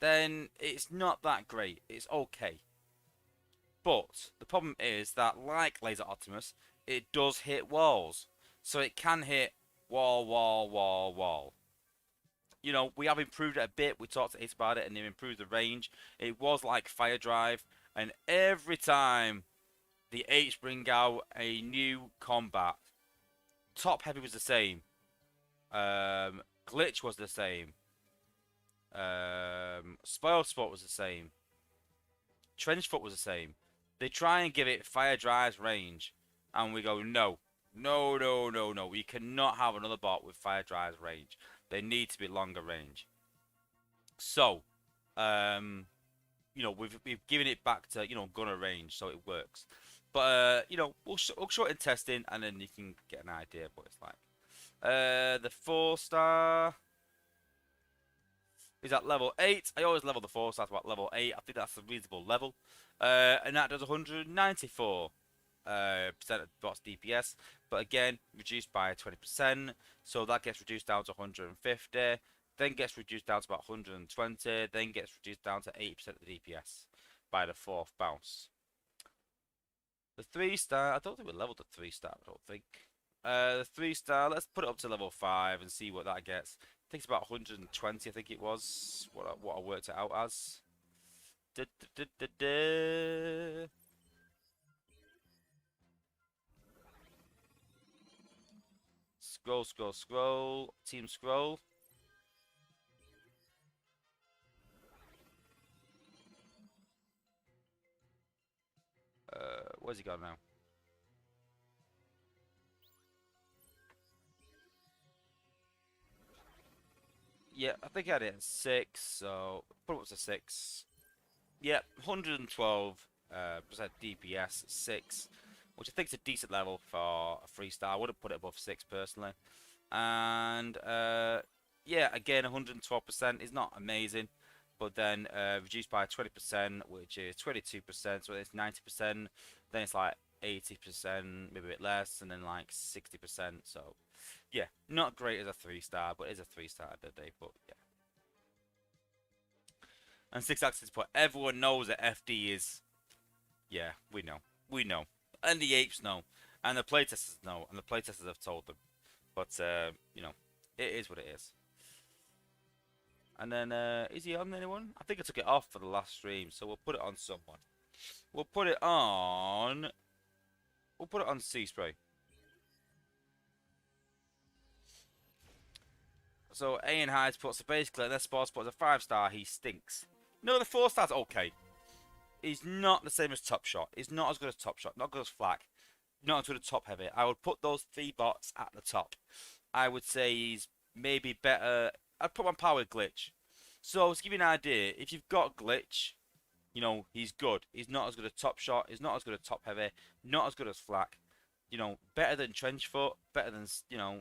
then it's not that great. It's okay. But the problem is that, like Laser Optimus, it does hit walls. So it can hit wall, wall, wall, wall. You know, we have improved it a bit. We talked to Ace about it, and they've improved the range. It was like Fire Drive, and every time the H bring out a new combat, Top Heavy was the same. Glitch was the same. Spoilsport was the same. Trenchfoot was the same. They try and give it Fire Drive's range, and we go, no. No, no, no, no. We cannot have another bot with Fire Drive's range. They need to be longer range. So, you know, we've given it back to, you know, gunner range, so it works. But, you know, we'll show it in testing, and then you can get an idea of what it's like. The 4-star is at level 8. I always level the 4-star to about level 8. I think that's a reasonable level. And that does 194% of bot's DPS. But again, reduced by 20%. So that gets reduced down to 150. Then gets reduced down to about 120. Then gets reduced down to 80% of the DPS by the 4th bounce. The 3-star, I don't think we leveled the 3-star, I don't think. The 3-star, let's put it up to level 5 and see what that gets. I think it's about 120, I think it was, what I worked it out as. Scroll, scroll, scroll. Team scroll. Where's he gone now? Yeah, I think I had it at 6, so put it up to 6. Yep, 112 percent DPS, 6, which I think is a decent level for a 3-star. I wouldn't put it above 6 personally. And yeah, again, 112% is not amazing, but then reduced by 20%, which is 22%, so it's 90%. Then it's like 80%, maybe a bit less, and then like 60%. So yeah, not great as a 3-star, but it is a 3-star at the day. But yeah. And 6 access point. Everyone knows that FD is. Yeah, we know. We know. And the apes know. And the playtesters know. And the playtesters have told them. But, you know, it is what it is. And then, is he on anyone? I think I took it off for the last stream. So we'll put it on someone. We'll put it on. We'll put it on Sea Spray. So Ian Hyde's put, so basically, their sports put as a 5-star, he stinks. No, the 4-star's okay. He's not the same as Top Shot. He's not as good as Top Shot. Not good as Flak. Not as good as Top Heavy. I would put those 3 bots at the top. I would say he's maybe better. I'd put him on par with Glitch. So to give you an idea, if you've got Glitch, you know, he's good. He's not as good as Top Shot. He's not as good as Top Heavy. Not as good as Flak. You know, better than Trenchfoot. Better than, you know,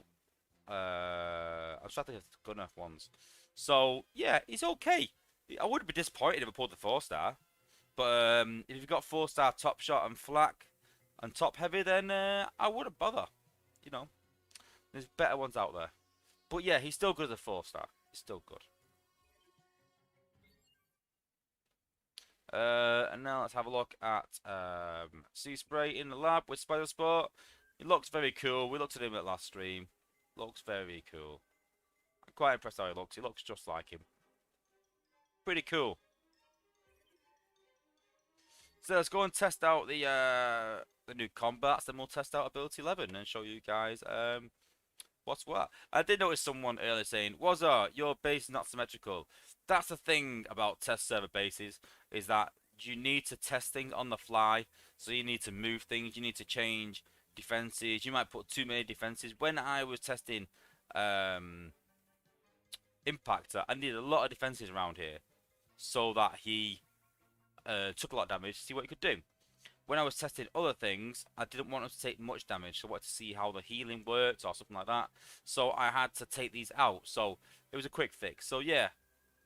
I'm trying to think of good enough ones. So, yeah, he's okay. I wouldn't be disappointed if I pulled the 4-star. But if you've got 4-star Top Shot and Flak and Top Heavy, then I wouldn't bother. You know, there's better ones out there. But yeah, he's still good as a 4-star. He's still good. And now let's have a look at Sea Spray in the lab with Spoilsport. He looks very cool. We looked at him at last stream. Looks very cool. I'm quite impressed how he looks. He looks just like him. Pretty cool. So let's go and test out the new combats. Then we'll test out Ability 11 and show you guys what's what. I did notice someone earlier saying, Wozza, your base is not symmetrical. That's the thing about test server bases, is that you need to test things on the fly. So you need to move things. You need to change defenses. You might put too many defenses. When I was testing Impactor, I needed a lot of defenses around here so that he took a lot of damage to see what he could do. When I was testing other things, I didn't want him to take much damage, so I wanted to see how the healing worked or something like that. So I had to take these out. So it was a quick fix. So yeah,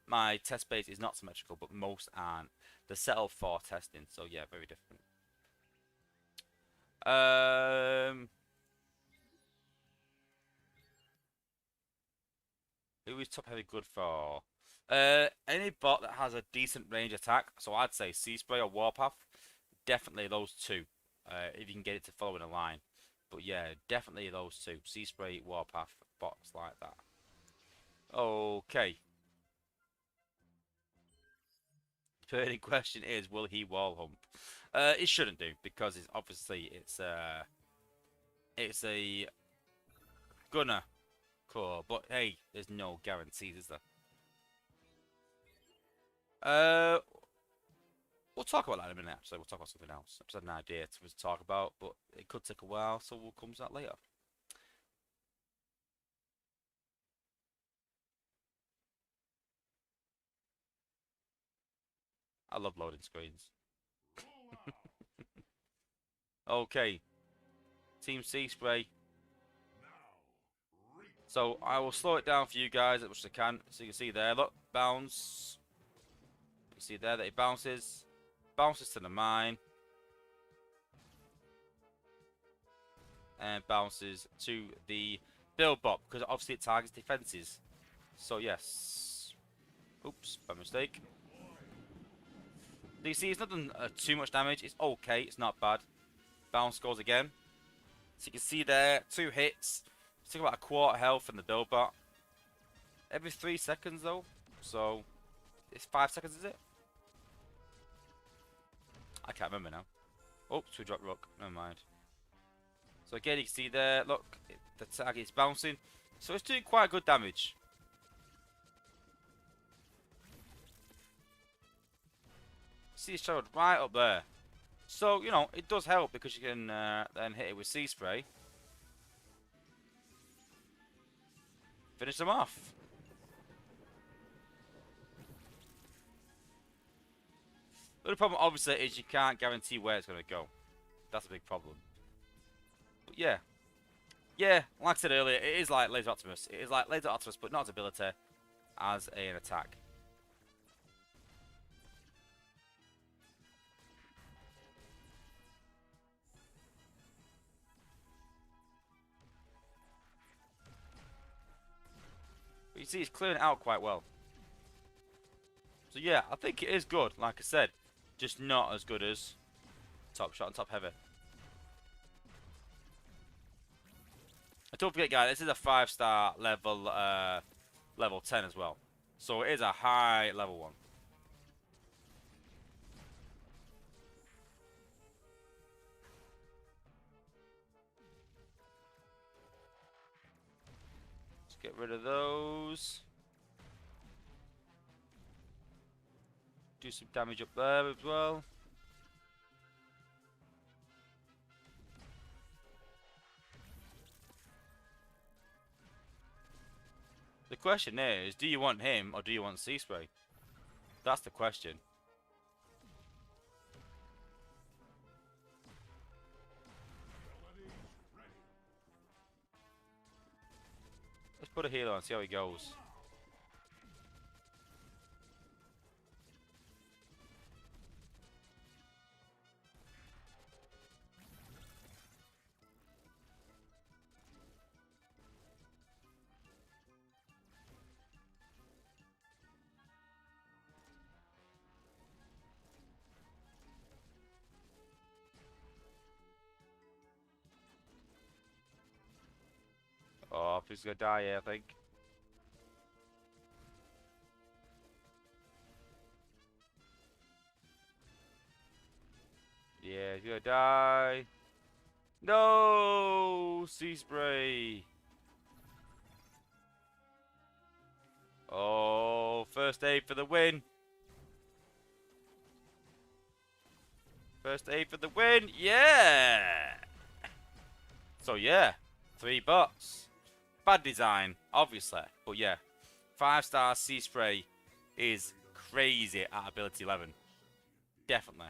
my test base is not symmetrical, but most aren't. They're set up for testing. So yeah, very different. Who is top heavy good for? Any bot that has a decent range attack. So I'd say Sea Spray or Warpath. Definitely those two. If you can get it to follow in a line. But yeah, definitely those two. Sea Spray, Warpath, bots like that. Okay. The burning question is, will he wall hump? It shouldn't do, because it's obviously it's a gunner core. But hey, there's no guarantees, is there? We'll talk about that in a minute, actually. We'll talk about something else. I just had an idea to talk about, but it could take a while, so we'll come to that later. I love loading screens. Okay. Team Sea Spray. So I will slow it down for you guys as much as I can. So you can see there, look, bounce. You can see there that it bounces. Bounces to the mine. And bounces to the build bot, because obviously it targets defenses. So yes. Oops, by mistake. So you see it's not done too much damage. It's okay, it's not bad. Bounce goes again. So you can see there, 2 hits. It's about a quarter health from the build bot. Every 3 seconds though. So it's 5 seconds, is it? I can't remember now. Oh, 2 drop rock. Never mind. So again, you can see there, look, the target is bouncing. So it's doing quite good damage. See, it's showed right up there. So, you know, it does help because you can then hit it with Sea Spray. Finish them off. The only problem, obviously, is you can't guarantee where it's going to go. That's a big problem. But yeah. Yeah, like I said earlier, it is like Laser Optimus. It is like Laser Optimus, but not as ability, as an attack. But you see, it's clearing it out quite well. So yeah, I think it is good, like I said. Just not as good as Top Shot and Top Heavy. And don't forget, guys, this is a 5-star level, level 10 as well. So it is a high level one. Let's get rid of those. Do some damage up there as well. The question is, do you want him or do you want Sea Spray? That's the question. Let's put a healer on, see how he goes. Oh, he's gonna die here, I think. Yeah, he's gonna die. No! Sea Spray! Oh, first aid for the win! First aid for the win! Yeah! So yeah, 3 bots. Bad design, obviously, but yeah. 5-star Sea Spray is crazy at ability 11. Definitely.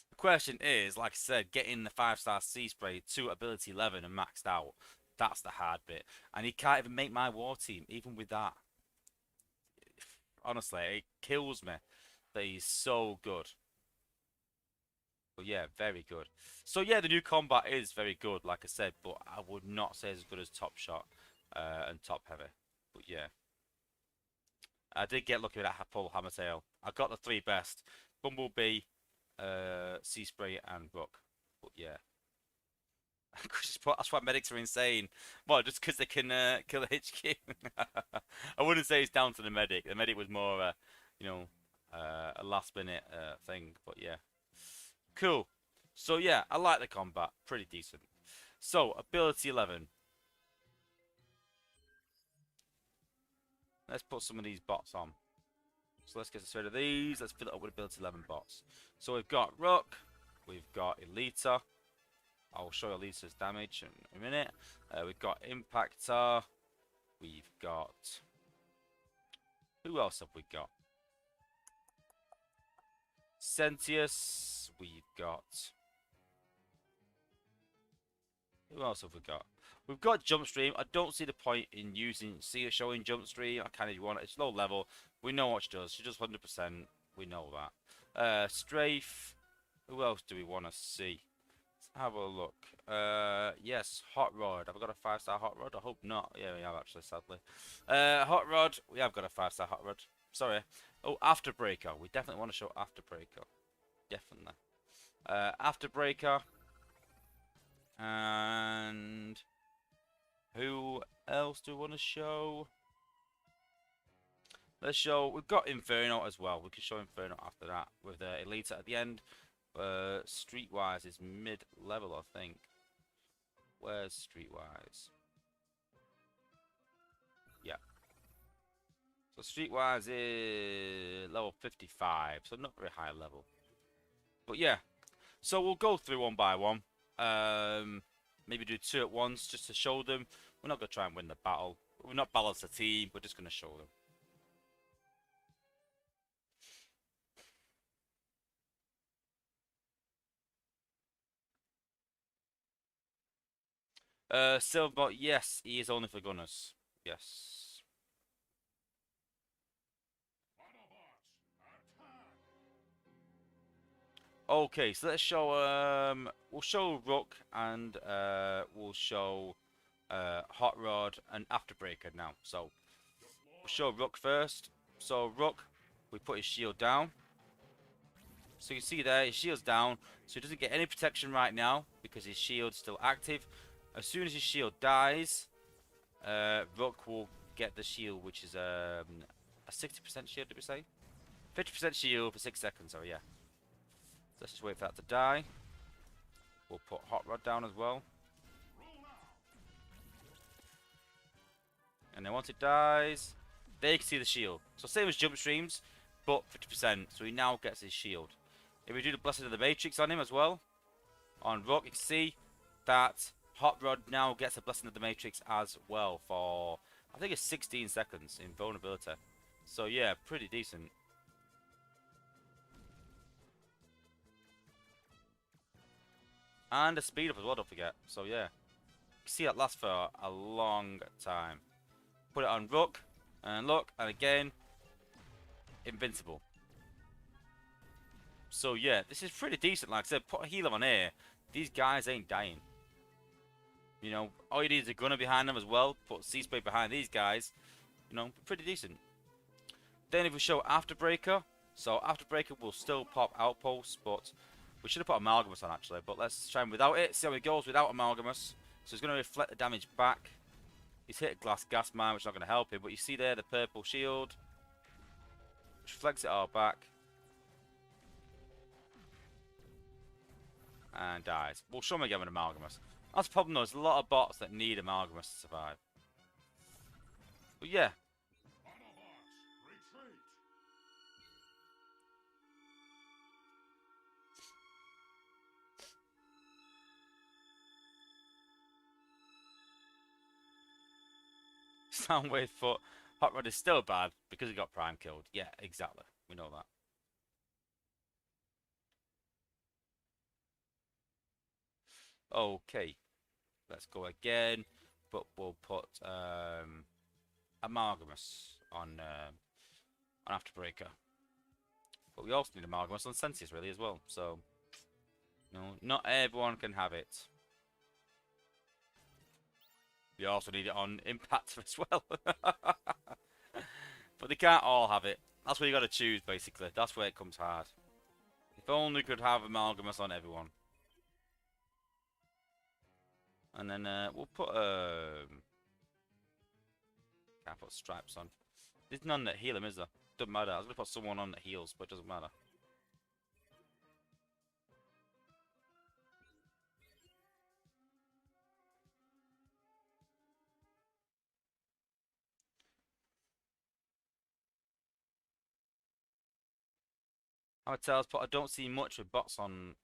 The question is, like I said, getting the 5-star Sea Spray to ability 11 and maxed out. That's the hard bit. And he can't even make my war team, even with that. Honestly, it kills me that he's so good. But yeah, very good. So yeah, the new combat is very good, like I said, but I would not say as good as Top Shot and Top Heavy. But yeah. I did get lucky with that full Hammertail. I got the 3 best. Bumblebee, Sea Spray, and Rook. But yeah. That's why medics are insane. Well, just because they can kill a HQ. I wouldn't say it's down to the medic. The medic was more, you know, a last-minute thing. But yeah. Cool. So yeah, I like the combat. Pretty decent. So, ability 11. Let's put some of these bots on. So let's get rid of these. Let's fill it up with ability 11 bots. So we've got Rook. We've got Elita. I'll show you Elita's damage in a minute. We've got Impactor. We've got... Who else have we got? Sentius. We've got... Who else have we got? We've got Jump Stream. I don't see the point in showing Jump Stream. I kind of want it. It's low level. We know what she does. She does 100%. We know that. Strafe. Who else do we want to see? Let's have a look. Yes, Hot Rod. Have I got a 5-star Hot Rod? I hope not. Yeah, we have actually, sadly. Hot Rod. We have got a 5-star Hot Rod. Sorry. Oh, Afterbreaker. We definitely want to show Afterbreaker. Definitely. Afterbreaker. And who else do we want to show? Let's show. We've got Inferno as well. We can show Inferno after that with Elita at the end. Streetwise is mid-level, I think. Where's Streetwise? Yeah. So Streetwise is level 55, so not very high level. But yeah. So we'll go through one by one. Maybe do 2 at once just to show them. We're not going to try and win the battle. We're not balance the team. We're just going to show them. Silverbot, yes, he is only for gunners. Yes. Okay, so let's show we'll show Rook and we'll show Hot Rod and Afterbreaker now. So we'll show Rook first. So Rook, we put his shield down. So you can see there, his shield's down, so he doesn't get any protection right now because his shield's still active. As soon as his shield dies, Rook will get the shield, which is a 60% shield, did we say? 50% shield for 6 seconds, so yeah. So let's just wait for that to die. We'll put Hot Rod down as well. And then once it dies, there you can see the shield. So same as Jump Streams, but 50%, so he now gets his shield. If we do the Blessing of the Matrix on him as well, on Rook, you can see that Hot Rod now gets a Blessing of the Matrix as well for, I think it's 16 seconds in vulnerability. So yeah, pretty decent. And the speed up as well, don't forget. So yeah, you can see that lasts for a long time. Put it on Rook, and look, and again, invincible. So yeah, this is pretty decent. Like I said, put a healer on here. These guys ain't dying. You know, all you need is a gunner behind them as well. Put C-Spray behind these guys. You know, pretty decent. Then if we show Afterbreaker, so Afterbreaker will still pop Outposts, but we should have put Amalgamous on actually. But let's try him without it. See how he goes without Amalgamous. So he's going to reflect the damage back. He's hit a glass gas mine, which is not going to help him. But you see there the purple shield, which reflects it all back. And dies. We'll show him again with Amalgamous. That's the problem though, there's a lot of bots that need Amalgamous to survive. But yeah. Soundwave Foot. Hot Rod is still bad because he got Prime killed. Yeah, exactly. We know that. Okay. Let's go again. But we'll put Amalgamous on Afterbreaker. But we also need Amalgamous on Sensius really as well. So, no, not everyone can have it. We also need it on Impact as well. But they can't all have it. That's where you got to choose, basically. That's where it comes hard. If only we could have Amalgamous on everyone. And then we'll put can't put Stripes on. There's none that heal him, is there? Doesn't matter. I was gonna put someone on that heals, but it doesn't matter. I would tell us, but I don't see much with bots on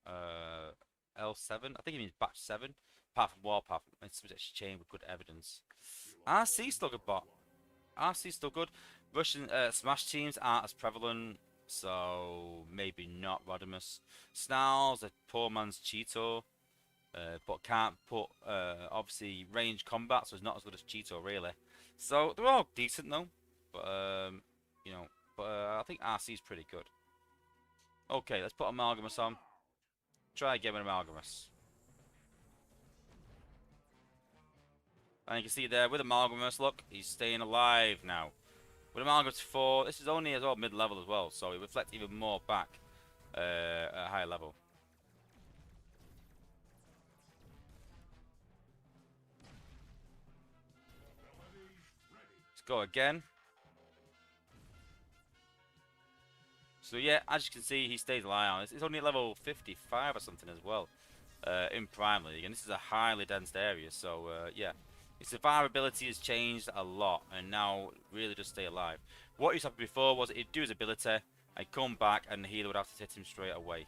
L7. I think it means batch 7. Apart from Warpath, it's actually chain with good evidence. RC still good bot. RC still good. Russian Smash teams aren't as prevalent, so maybe not Rodimus. Snarl's a poor man's Cheeto, but can't put obviously range combat, so it's not as good as Cheeto really. So they're all decent though, but you know, but I think RC's pretty good. Okay, let's put Amalgamous on. Try again with Amalgamous. And you can see there with Amalgamous, look, he's staying alive now. With Amalgamous 4, this is only as well mid-level as well, so it reflects even more back at a higher level. Let's go again. So yeah, as you can see, he stays alive. It's only at level 55 or something as well in Prime League, and this is a highly dense area. So yeah, his survivability has changed a lot, and now really does stay alive. What used to happen before was he'd do his ability, and come back, and the healer would have to hit him straight away.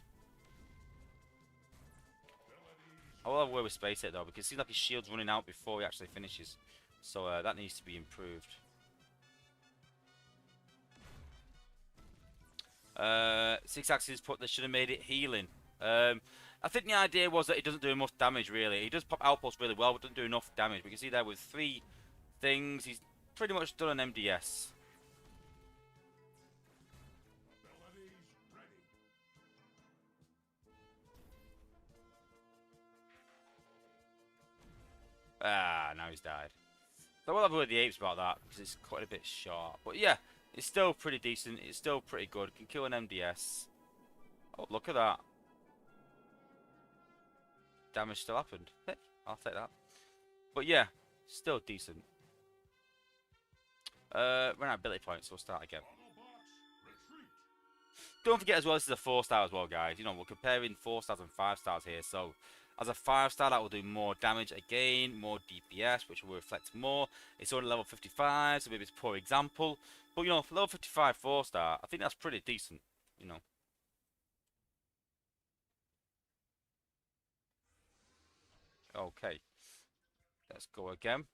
I will have a word with Space Hit though, because it seems like his shield's running out before he actually finishes. So that needs to be improved. 6 axes put, they should have made it healing. I think the idea was that it doesn't do enough damage, really. He does pop outposts really well, but doesn't do enough damage. We can see there with 3 things, he's pretty much done an MDS. Ah, now he's died. So we'll have with the apes about that, because it's quite a bit short. But yeah, it's still pretty decent. It's still pretty good. Can kill an MDS. Oh, look at that. Damage still happened. Hey, I'll take that. But yeah, still decent. Run out of ability points, so we'll start again. Don't forget as well, this is a 4-star as well, guys. You know, we're comparing 4-stars and 5-stars here. So, as a 5-star, that will do more damage again, more DPS, which will reflect more. It's only level 55, so maybe it's a poor example. But, you know, for level 55 4-star, I think that's pretty decent, you know. Okay. Let's go again.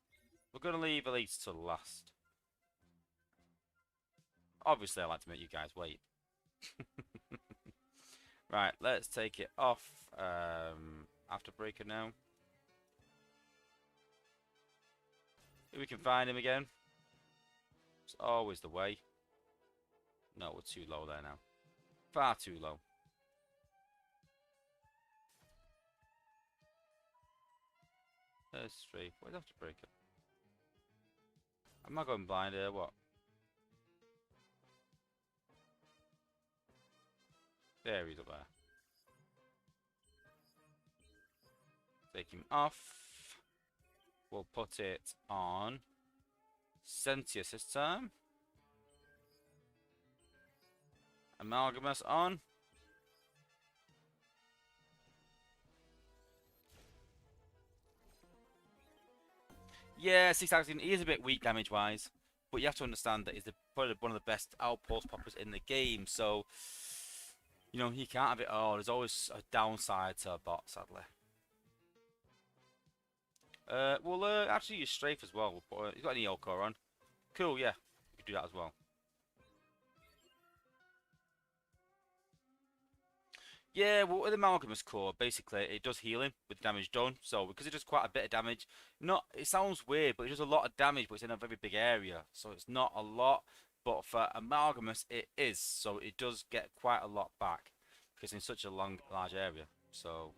We're going to leave Elites to last. Obviously, I like to make you guys wait. Right, let's take it off after breaker now. If we can find him again. It's always the way. No, we're too low there now. Far too low. There's 3. Where's after breaker? Am I going blind here? What? There he's up there. Take him off. We'll put it on Sentius this time. Amalgamus on. Yeah, 6,000. He is a bit weak damage-wise, but you have to understand that he's probably one of the best outpost poppers in the game. So, you know, he can't have it all. There's always a downside to a bot, sadly. We'll actually use Strafe as well. He's got an EO core on. Cool, yeah. We can do that as well. Yeah, well, with the Amalgamus core, basically, it does healing with damage done. So, because it does quite a bit of damage, it sounds weird, but it does a lot of damage, but it's in a very big area. So, it's not a lot, but for Amalgamus, it is. So, it does get quite a lot back, because it's in such a large area. So,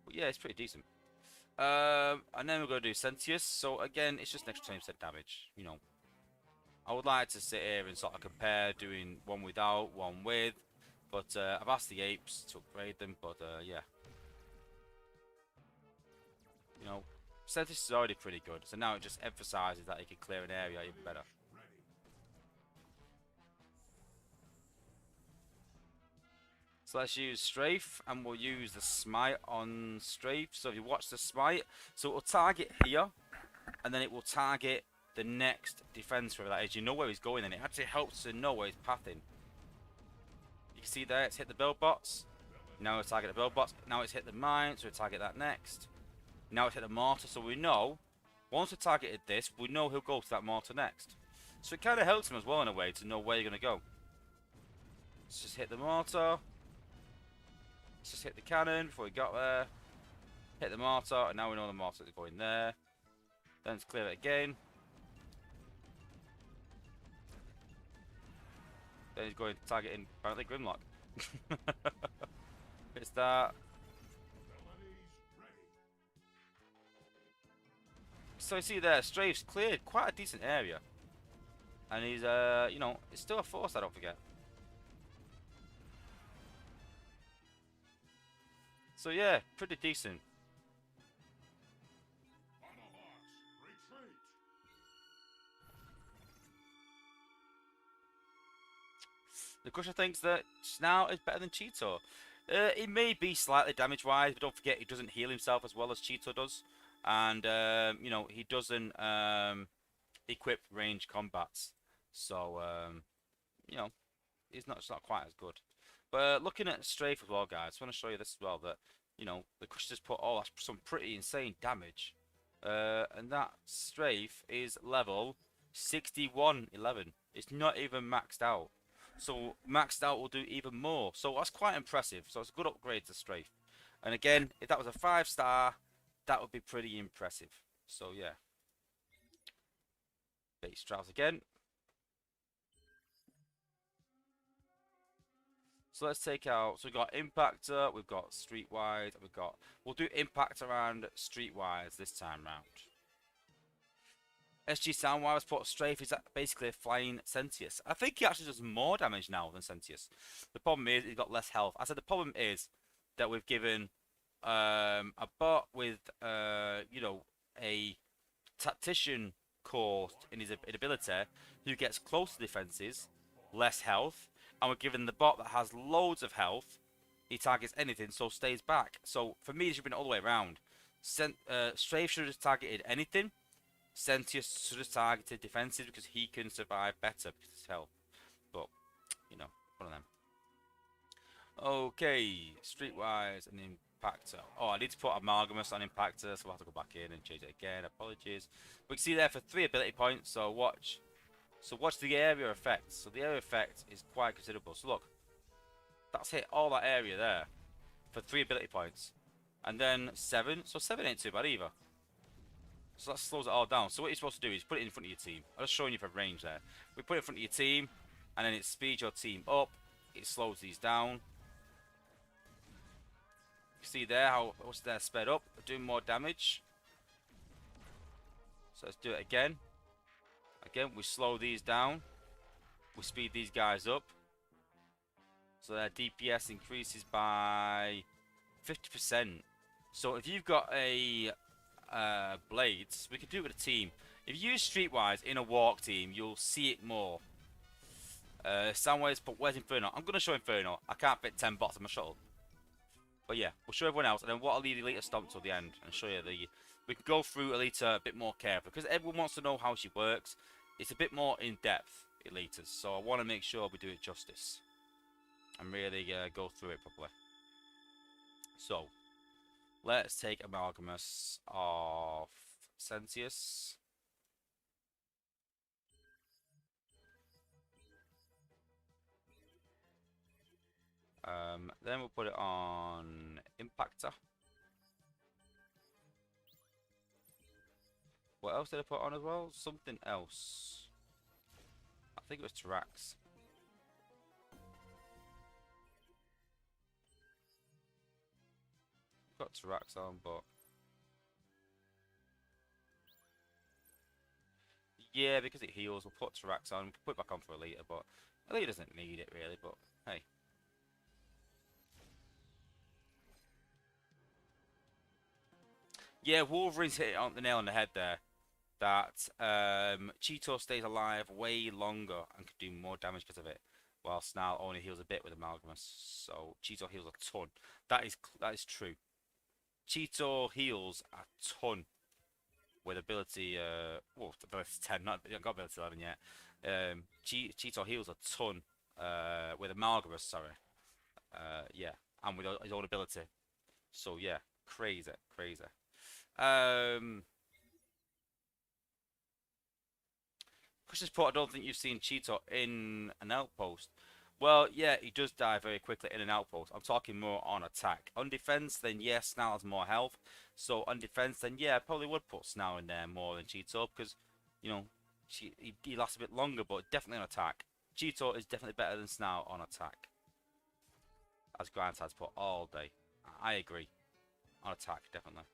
but yeah, it's pretty decent. And then we're going to do Sentius. So, again, it's just an extra 20% damage, you know. I would like to sit here and sort of compare doing one without, one with. But I've asked the apes to upgrade them, but yeah. You know, Sentius is already pretty good, so now it just emphasises that he can clear an area even better. So let's use Strafe, and we'll use the Smite on Strafe. So if you watch the Smite, so it will target here, and then it will target the next defense for that is. You know where he's going, and it actually helps to know where he's pathing. You can see there, it's hit the build bots. Now it's target the build bots. Now it's hit the mine, so we target that next. Now it's hit the mortar, so we know, once we targeted this, we know he'll go to that mortar next. So it kind of helps him as well in a way to know where you're going to go. Let's just hit the mortar. Let's just hit the cannon before we got there. Hit the mortar, and now we know the mortar is going there. Then let's clear it again. Then he's going to targeting apparently Grimlock. It's that. So you see there, Strafe's cleared quite a decent area. And he's, you know, it's still a force, I don't forget. So yeah, pretty decent. The Crusher thinks that Snout is better than Cheeto. He may be slightly damage-wise, but don't forget he doesn't heal himself as well as Cheeto does. And, you know, he doesn't equip range combats. So, you know, it's not quite as good. But looking at Strafe as well, guys, I want to show you this as well, that, you know, the Crusher's put some pretty insane damage. And that Strafe is level 6111. It's not even maxed out. So maxed out will do even more. So that's quite impressive. So it's a good upgrade to Strafe. And again, if that was a 5-star, that would be pretty impressive. So yeah. Base Strauss again. So let's take out, so we've got Impactor, we've got Streetwise, we'll do Impactor and Streetwise this time round. SG Soundwise put Strafe is basically a flying Sentius. I think he actually does more damage now than Sentius. The problem is he's got less health. I said the problem is that we've given a bot with, you know, a tactician core in his ability who gets close to defenses, less health, and we're given the bot that has loads of health. He targets anything, so stays back. So for me, it should have been all the way around. Strafe should have targeted anything. Sentius should have targeted defenses because he can survive better because of his health. But, you know, one of them. Okay, Streetwise and Impactor. Oh, I need to put Amalgamous on Impactor, so we'll have to go back in and change it again. Apologies. We can see there for 3 ability points, so watch. So watch the area effect. So the area effect is quite considerable. So look, that's hit all that area there for 3 ability points. And then 7, so 7 ain't too bad either. So that slows it all down. So what you're supposed to do is put it in front of your team. I'm just showing you for range there. We put it in front of your team, and then it speeds your team up. It slows these down. You see there how what's there sped up, doing more damage. So let's do it again. Again, we slow these down. We speed these guys up. So their DPS increases by 50%. So if you've got a blades, we can do it with a team. If you use Streetwise in a walk team, you'll see it more. Soundwaves, but where's Inferno? I'm going to show Inferno. I can't fit 10 bots on my shuttle. But yeah, we'll show everyone else, and then what I'll leave Elita Stomp till the end, and show you the... We can go through Elita a bit more carefully, because everyone wants to know how she works. It's a bit more in-depth, Elitas, so I want to make sure we do it justice. And really go through it properly. So, let's take Amalgamous of Sentius. Then we'll put it on Impactor. What else did I put on as well? Something else. I think it was Tarax. Got Tarax on, but yeah, because it heals, we'll put Tarax on. We can put it back on for Elita, but Elita doesn't need it really. But hey. Yeah, Wolverine's hit it on the nail on the head there. That Cheeto stays alive way longer and can do more damage because of it, while Snarl only heals a bit with Amalgamous. So Cheeto heals a ton. That is true. Cheeto heals a ton with ability. Well, ability 10, not got ability 11 yet. Cheeto heals a ton with Amalgamous. Sorry. Yeah, and with his own ability. So yeah, crazy. Christian's Port, I don't think you've seen Cheeto in an outpost. Well, yeah, he does die very quickly in an outpost. I'm talking more on attack. On defense, then yes, Snarl has more health. So on defense, then yeah, I probably would put Snarl in there more than Cheeto because, you know, he lasts a bit longer, but definitely on attack. Cheeto is definitely better than Snarl on attack. As Grant has put all day. I agree. On attack, definitely.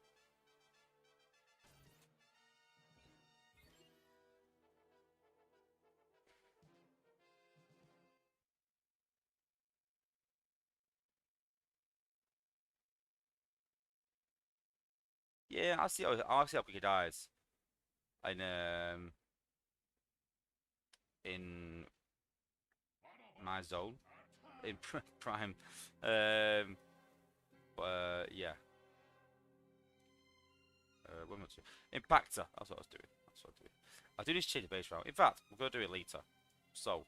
Yeah, I'll see how quick he dies. And in my zone, in prime. Yeah. One more two. Impactor. That's what I was doing. I do need to change the base round. In fact, we're gonna do Elita. So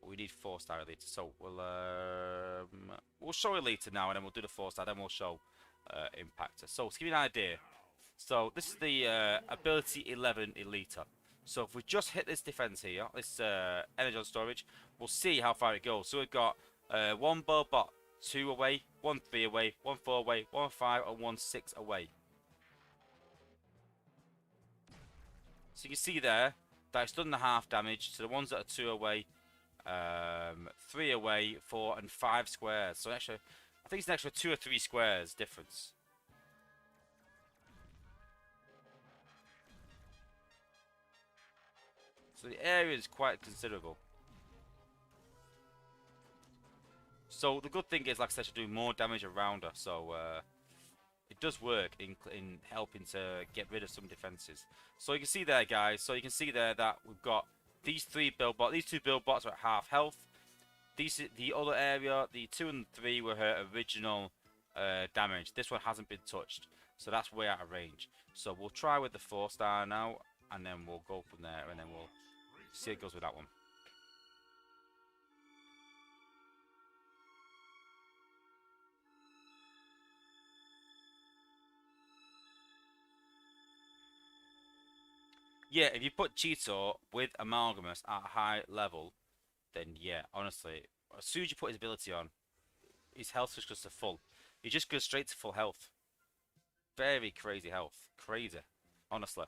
we need 4-star Elita. So we'll show Elita now, and then we'll do the 4-star. Then we'll show Impactor. So to give you an idea, so this is the ability 11 Elita. So if we just hit this defense here, this energy on storage, we'll see how far it goes. So we've got 1 bow bot 2 away, 1 3 away, 1 4 away, 1 5, and 1 6 away. So you can see there that it's done the half damage to the ones that are 2 away, 3 away, 4 and 5 squares. So actually, I think it's an extra 2 or 3 squares difference. So the area is quite considerable. So the good thing is, like I said, she's doing more damage around her. So it does work in helping to get rid of some defenses. So you can see there, guys. So you can see there that we've got these 3 build bots. These 2 build bots are at half health. The other area, the 2 and 3 were her original damage. This one hasn't been touched, so that's way out of range. So we'll try with the 4-star now, and then we'll go from there, and then we'll see how it goes with that one. Yeah, if you put Cheetor with Amalgamous at a high level, then yeah, honestly, as soon as you put his ability on, his health just goes to full. He just goes straight to full health. Very crazy health. Crazy. Honestly.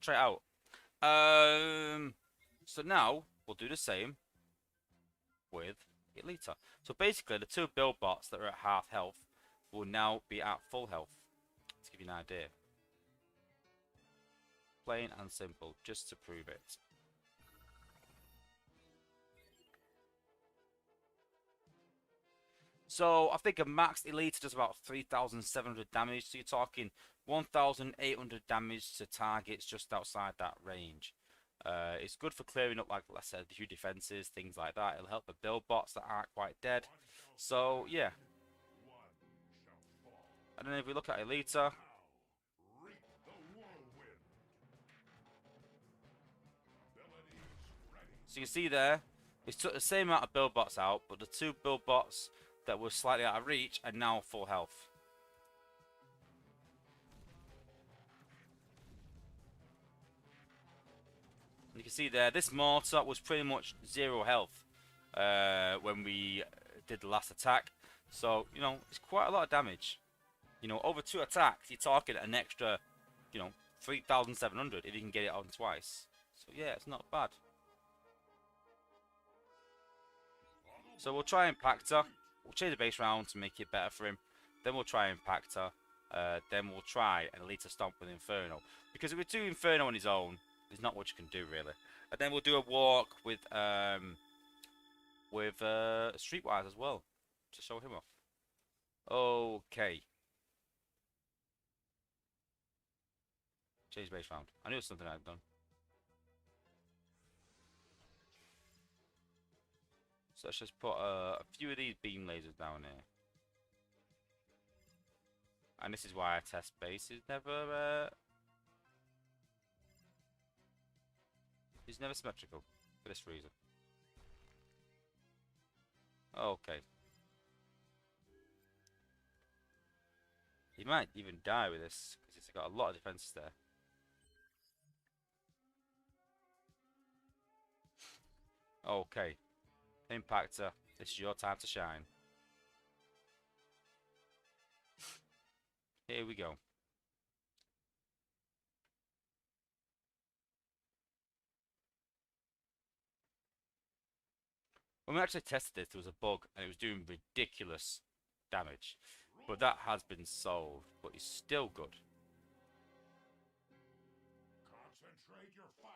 Try it out. So now, we'll do the same with Elita. So basically, the 2 build bots that are at half health will now be at full health. To give you an idea. Plain and simple, just to prove it. So I think a max elite does about 3,700 damage. So you're talking 1,800 damage to targets just outside that range. It's good for clearing up, like I said, the huge defenses, things like that. It'll help the build bots that aren't quite dead. So yeah. And then if we look at Elita, so you can see there, it's took the same amount of build bots out, but the 2 build bots that were slightly out of reach are now full health. And you can see there, this mortar was pretty much 0 health when we did the last attack. So, you know, it's quite a lot of damage. You know, over 2 attacks, you're talking an extra, you know, 3,700 if you can get it on twice. So yeah, it's not bad. So we'll try Impact her. We'll change the base round to make it better for him. Then we'll try Impact her. Then we'll try an Elite Stomp with Inferno. Because if we do Inferno on his own, there's not much you can do really. And then we'll do a walk with Streetwise as well to show him off. Okay. Change base round. I knew it was something I'd done. So let's just put a few of these beam lasers down here. And this is why I test bases never it's never symmetrical for this reason. Okay. He might even die with this because it's got a lot of defenses there. Okay. Impactor, this is your time to shine. Here we go. When we actually tested this, there was a bug and it was doing ridiculous damage. But that has been solved, but it's still good. Concentrate your fire.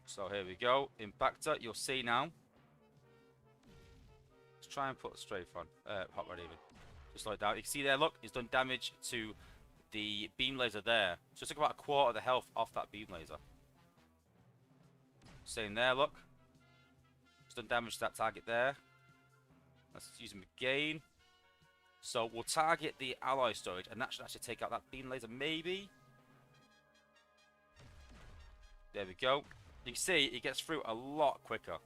So here we go. Impactor, you'll see now. Let's try and put strafe on. Hot rod even. Just slow it down. You can see there, look, it's done damage to the beam laser there. So it took about a quarter of the health off that beam laser. Same there, look. It's done damage to that target there. Let's use them again. So we'll target the alloy storage, and that should actually take out that beam laser, maybe. There we go. You can see it gets through a lot quicker.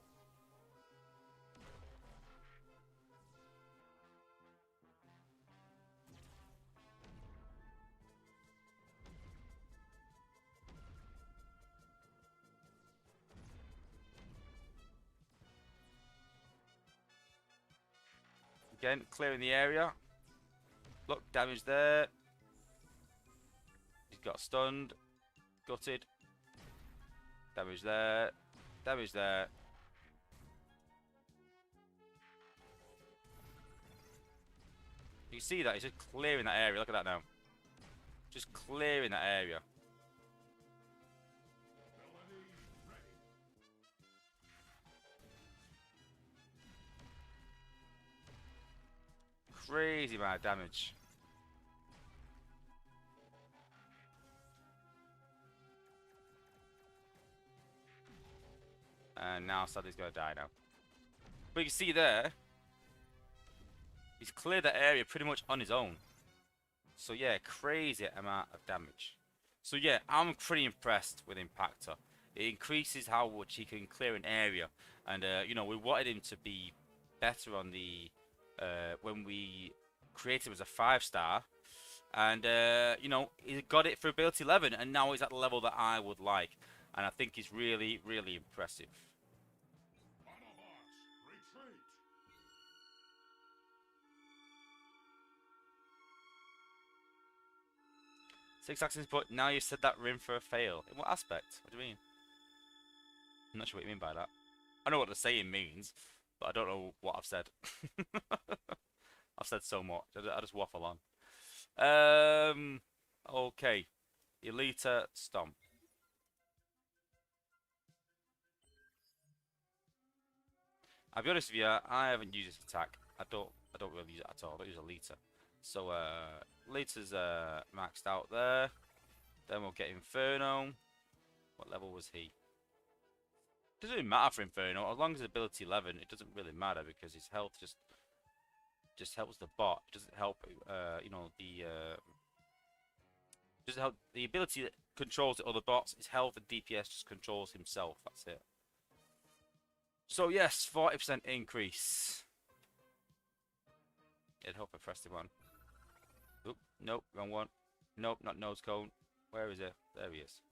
Again, clearing the area. Look, damage there. He's got stunned. Gutted. Damage there. Damage there. You see that? He's just clearing that area. Look at that now. Just clearing that area. Crazy amount of damage. And now sadly he's going to die now. But you can see there, he's cleared that area pretty much on his own. So yeah, crazy amount of damage. So yeah, I'm pretty impressed with Impactor. It increases how much he can clear an area. And you know, we wanted him to be better on the when we created him as a 5-star. And you know, he got it for ability 11, and now he's at the level that I would like. And I think he's really, really impressive. Retreat. 6 actions, but now you've said that room for a fail. In what aspect? What do you mean? I'm not sure what you mean by that. I know what the saying means, but I don't know what I've said. I've said so much. I just waffle on. Okay. Elita Stomp. I'll be honest with you, I haven't used this attack. I don't really use it at all. I don't use Elita. So Elita's maxed out there. Then we'll get Inferno. What level was he? Doesn't really matter for Inferno. As long as ability 11, it doesn't really matter because his health just helps the bot. It doesn't help you know, the doesn't help the ability that controls the other bots. His health and DPS just controls himself. That's it. So yes, 40% increase. It'd help if I pressed him on. Oop, nope, wrong one. Nope, not nose cone. Where is it? There he is.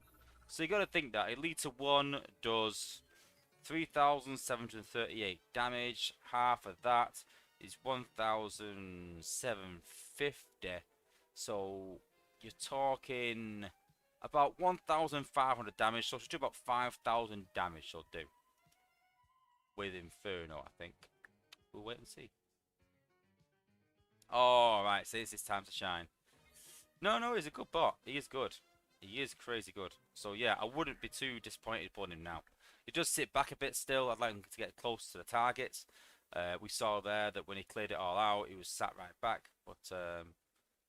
So you got to think that Elita 1 does 3,738 damage. Half of that is 1,750. So you're talking about 1,500 damage. So she'll do about 5,000 damage. She'll do with Inferno, I think. We'll wait and see. All right, so it's time to shine. No, he's a good bot. He is good. He is crazy good. So yeah, I wouldn't be too disappointed upon him now. He does sit back a bit still. I'd like him to get close to the targets. We saw there that when he cleared it all out, he was sat right back. But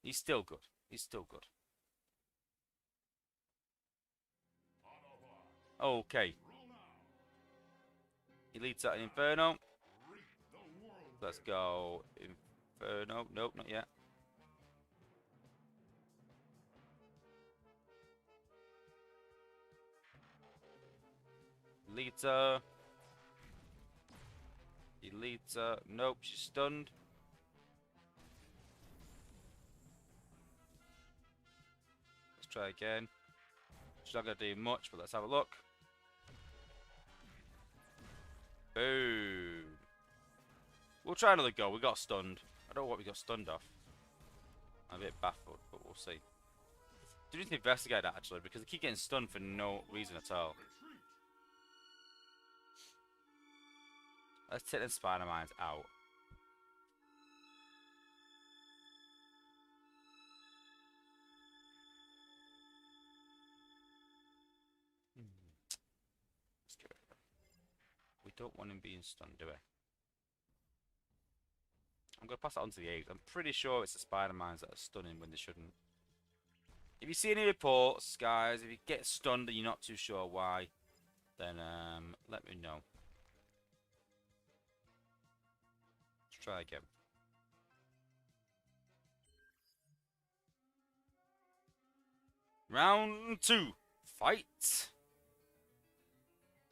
he's still good. He's still good. Okay. Elita and Inferno. Let's go. Inferno. Nope, not yet. Elita. Nope, she's stunned. Let's try again. She's not going to do much, but let's have a look. Boom. We'll try another go. We got stunned. I don't know what we got stunned off. I'm a bit baffled, but we'll see. Do need to investigate that actually, because I keep getting stunned for no reason at all. Let's take the spider mines out. Let's get rid of them. We don't want him being stunned, do we? I'm going to pass that on to the eggs. I'm pretty sure it's the spider mines that are stunning when they shouldn't. If you see any reports, guys, if you get stunned and you're not too sure why, then let me know. Let's try again. Round 2. Fight.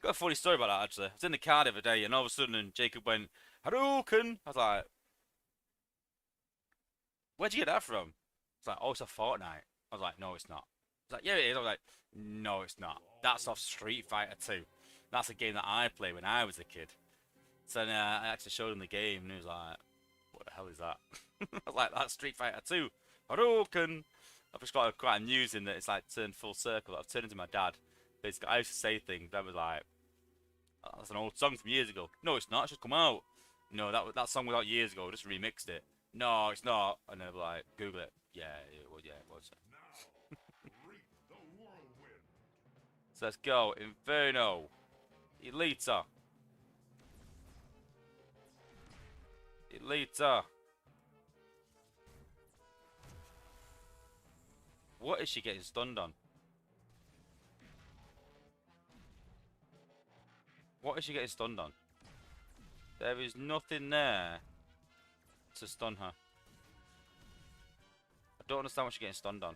Got a funny story about that actually. I was in the car the other day and all of a sudden Jacob went, Hadouken! I was like, where'd you get that from? It's like, oh, it's a Fortnite. I was like, no, it's not. It's like, yeah, it is. I was like, no, it's not. That's off Street Fighter 2. That's a game that I played when I was a kid. So then I actually showed him the game and he was like, what the hell is that? I was like, that's Street Fighter 2. Hadouken! I've just got quite amusing that it's like turned full circle. I've turned into my dad. Basically, I used to say things that was like, oh, that's an old song from years ago. No, it's not. It's just come out. No, that song was out years ago. I just remixed it. No, it's not. And they're like, Google it. Yeah, it was. Yeah, it was. Now, reap the whirlwind. So let's go. Inferno. Elita. Elita. What is she getting stunned on? What is she getting stunned on? There is nothing there to stun her. I don't understand what she's getting stunned on.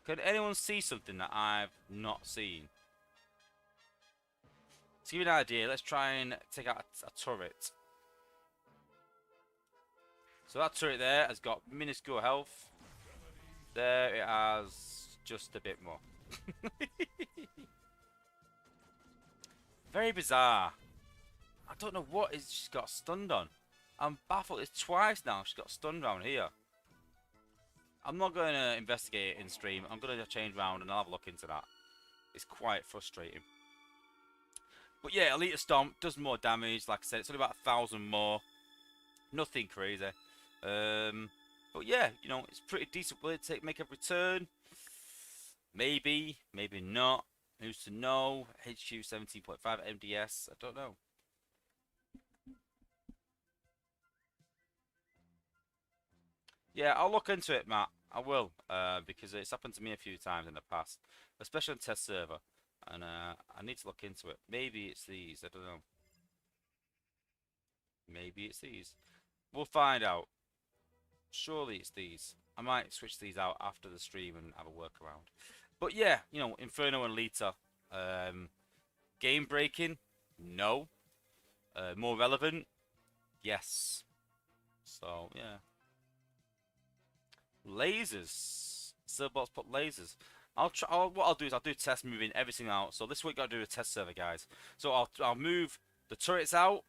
Can anyone see something that I've not seen? To give you an idea, let's try and take out a turret. So that turret there has got minuscule health. There it has just a bit more. Very bizarre. I don't know what she's got stunned on. I'm baffled. It's twice now she's got stunned around here. I'm not going to investigate it in stream. I'm going to change round and I'll have a look into that. It's quite frustrating. But yeah, Elite Stomp does more damage. Like I said, it's only about 1,000 more. Nothing crazy. But yeah, you know, it's pretty decent. Will it make a return? Maybe, maybe not. Who's to know? HQ 17.5 MDS. I don't know. Yeah, I'll look into it, Matt. I will, because it's happened to me a few times in the past, especially on test server, and I need to look into it. Maybe it's these. I don't know. Maybe it's these. We'll find out. Surely it's these. I might switch these out after the stream and have a workaround. But yeah, you know, Inferno and Lita. Game breaking? No. More relevant? Yes. So, yeah. Lasers. Silverbots put lasers. What I'll do is I'll do test moving everything out. So this week I've got to do a test server, guys. So I'll move the turrets out.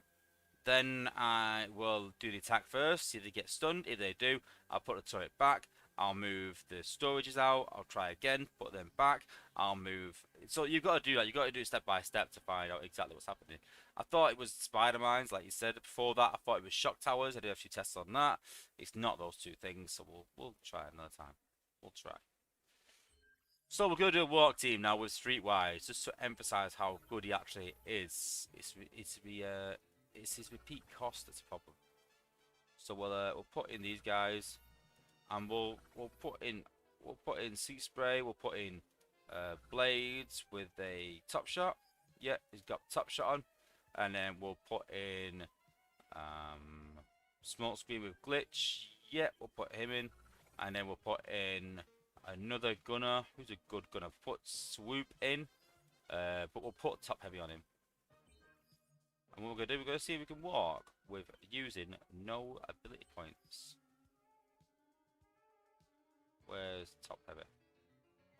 Then I will do the attack first, see if they get stunned. If they do, I'll put the turret back. I'll move the storages out. I'll try again, put them back. I'll move. So you've got to do that. You've got to do it step by step to find out exactly what's happening. I thought it was spider mines, like you said before that. I thought it was shock towers. I did a few tests on that. It's not those two things, so we'll try another time. We'll try. So we're going to do a walk team now with Streetwise, just to emphasise how good he actually is. It's his repeat cost that's a problem. So we'll put in these guys, and we'll put in sea spray. We'll put in blades with a top shot. Yeah, he's got top shot on, and then we'll put in smoke screen with glitch. Yeah, we'll put him in, and then we'll put in another gunner. Who's a good gunner? Put swoop in, but we'll put top heavy on him. And what we're going to do, we're going to see if we can walk with using no ability points. Where's top heavy?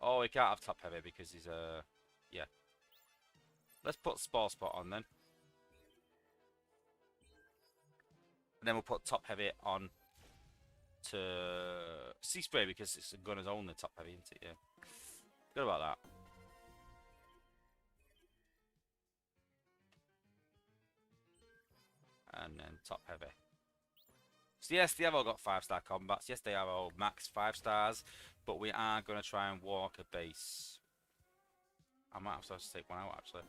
Oh, he can't have top heavy because he's yeah. Let's put Spoilsport on then. And then we'll put top heavy on to sea spray because it's a gunner's only top heavy, isn't it? Yeah. Good about that. And then top heavy. So yes, they have all got 5-star combats. Yes, they are all max 5 stars. But we are going to try and walk a base. I might have to take one out, actually.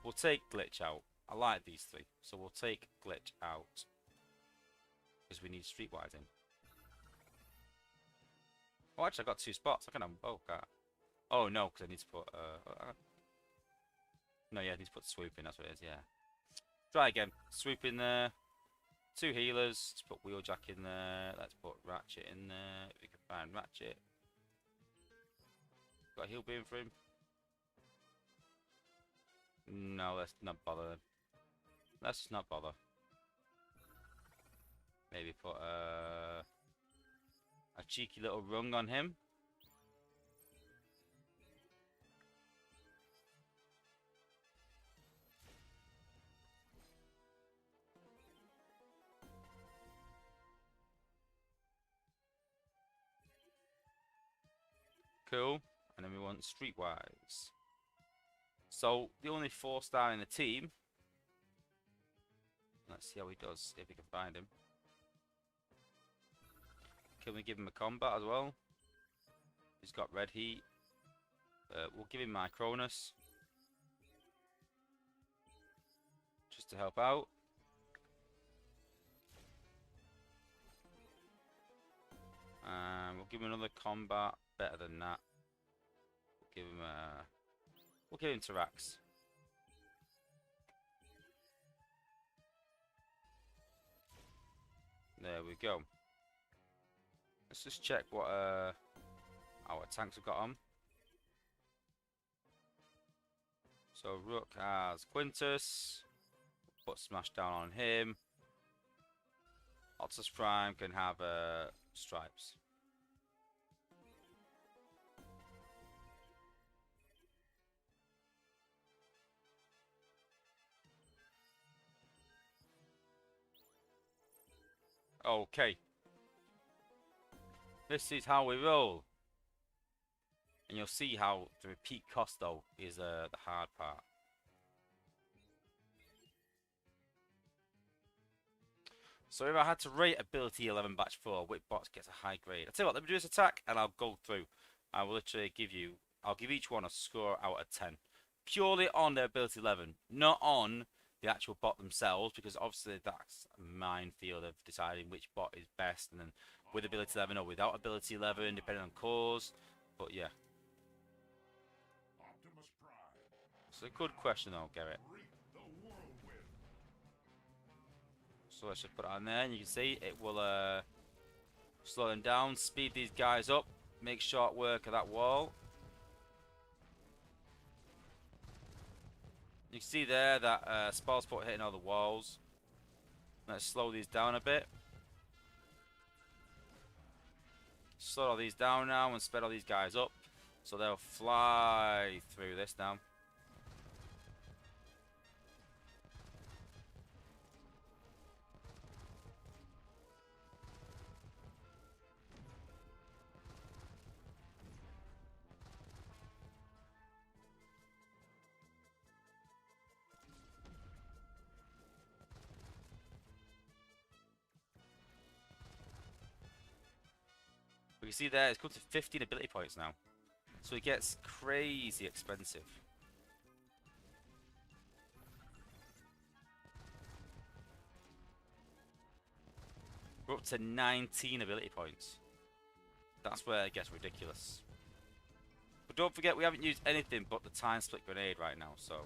We'll take Glitch out. I like these three. So we'll take Glitch out. Because we need Streetwise in. Oh, actually, I got 2 spots. I can have both. Oh, no, because I need to put... no, yeah, I need to put Swoop in. That's what it is, yeah. Try again. Swoop in there. 2 healers. Let's put Wheeljack in there. Let's put Ratchet in there. If we can find Ratchet. Got a heal beam for him. No, let's not bother then. Let's just not bother. Maybe put a cheeky little rung on him. Cool. And then we want Streetwise. So, the only 4-star in the team. Let's see how he does, if we can find him. Can we give him a combat as well? He's got red heat. We'll give him my Cronus. Just to help out. And we'll give him another combat. Better than that. We'll give him Tarax. There we go. Let's just check what our tanks have got on. So Rook has Quintus. Put Smash down on him. Optimus Prime can have Stripes. Okay. This is how we roll. And you'll see how the repeat cost though is the hard part. So if I had to rate ability 11 batch 4, which box gets a high grade? I'll tell you what, let me do this attack and I'll go through. I will literally I'll give each one a score out of 10. Purely on their ability 11, not on the actual bot themselves, because obviously that's a minefield of deciding which bot is best, and then with ability 11 or without ability 11, depending on cause. But yeah. Optimus Prime. It's a good question though, Garrett. Reap the whirlwind. So let's just put it on there, and you can see it will slow them down, speed these guys up, make short work of that wall. You can see there that Spoilsport hitting all the walls. Let's slow these down a bit. Slow all these down now and sped all these guys up. So they'll fly through this now. But you see there, it's come to 15 ability points now. So it gets crazy expensive. We're up to 19 ability points. That's where it gets ridiculous. But don't forget, we haven't used anything but the time split grenade right now, so...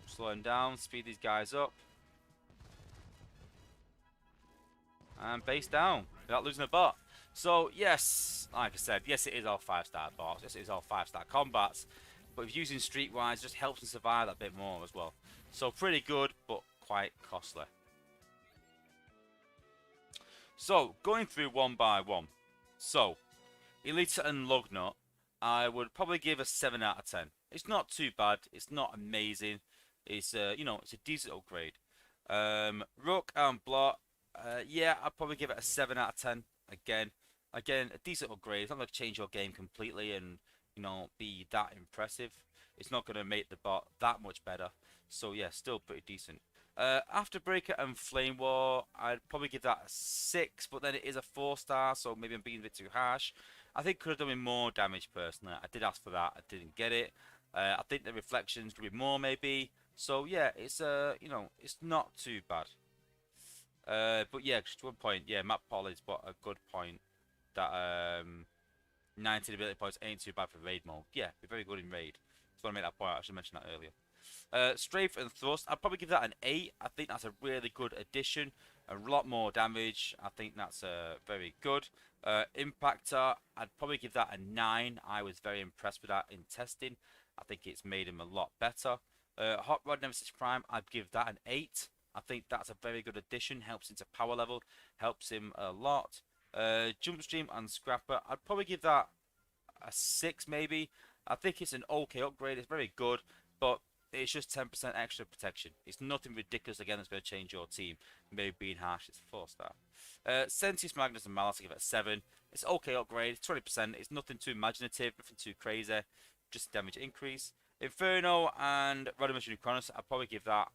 Slow him down, speed these guys up. And base down without losing a bot. So, yes, like I said, yes, it is all 5-star bots. Yes, it is all 5-star combats. But if using Streetwise just helps them survive that bit more as well. So, pretty good, but quite costly. So, going through one by one. So, Elita and Lugnut, I would probably give a 7 out of 10. It's not too bad. It's not amazing. It's you know, it's a decent upgrade. Rook and Blot, yeah, I'd probably give it a 7 out of 10. Again, a decent upgrade. It's not going to change your game completely and, you know, be that impressive. It's not going to make the bot that much better. So yeah, still pretty decent. Afterbreaker and Flame War, I'd probably give that a 6, but then it is a 4-star, so maybe I'm being a bit too harsh. I think could have done me more damage personally. I did ask for that, I didn't get it. I think the reflections could be more maybe. So yeah, it's you know, it's not too bad. But yeah, just one point. Yeah, Matt Polly's got a good point that 19 ability points ain't too bad for raid mode. Yeah, be very good in raid. Just want to make that point. I should mention that earlier. Strafe and Thrust, I'd probably give that an 8. I think that's a really good addition. A lot more damage. I think that's very good. Impactor, I'd probably give that a 9. I was very impressed with that in testing. I think it's made him a lot better. Hot Rod Nemesis Prime, I'd give that an 8. I think that's a very good addition. Helps into power level. Helps him a lot. Jumpstream and Scrapper, I'd probably give that a 6 maybe. I think it's an okay upgrade. It's very good. But It's just 10% extra protection. It's nothing ridiculous again that's going to change your team. Maybe being harsh, it's 4-star. Sentius, Magnus, and Malice, I give it a 7. It's okay upgrade, 20%. It's nothing too imaginative, nothing too crazy. Just damage increase. Inferno and Rodimus Unicronus, I'd probably give that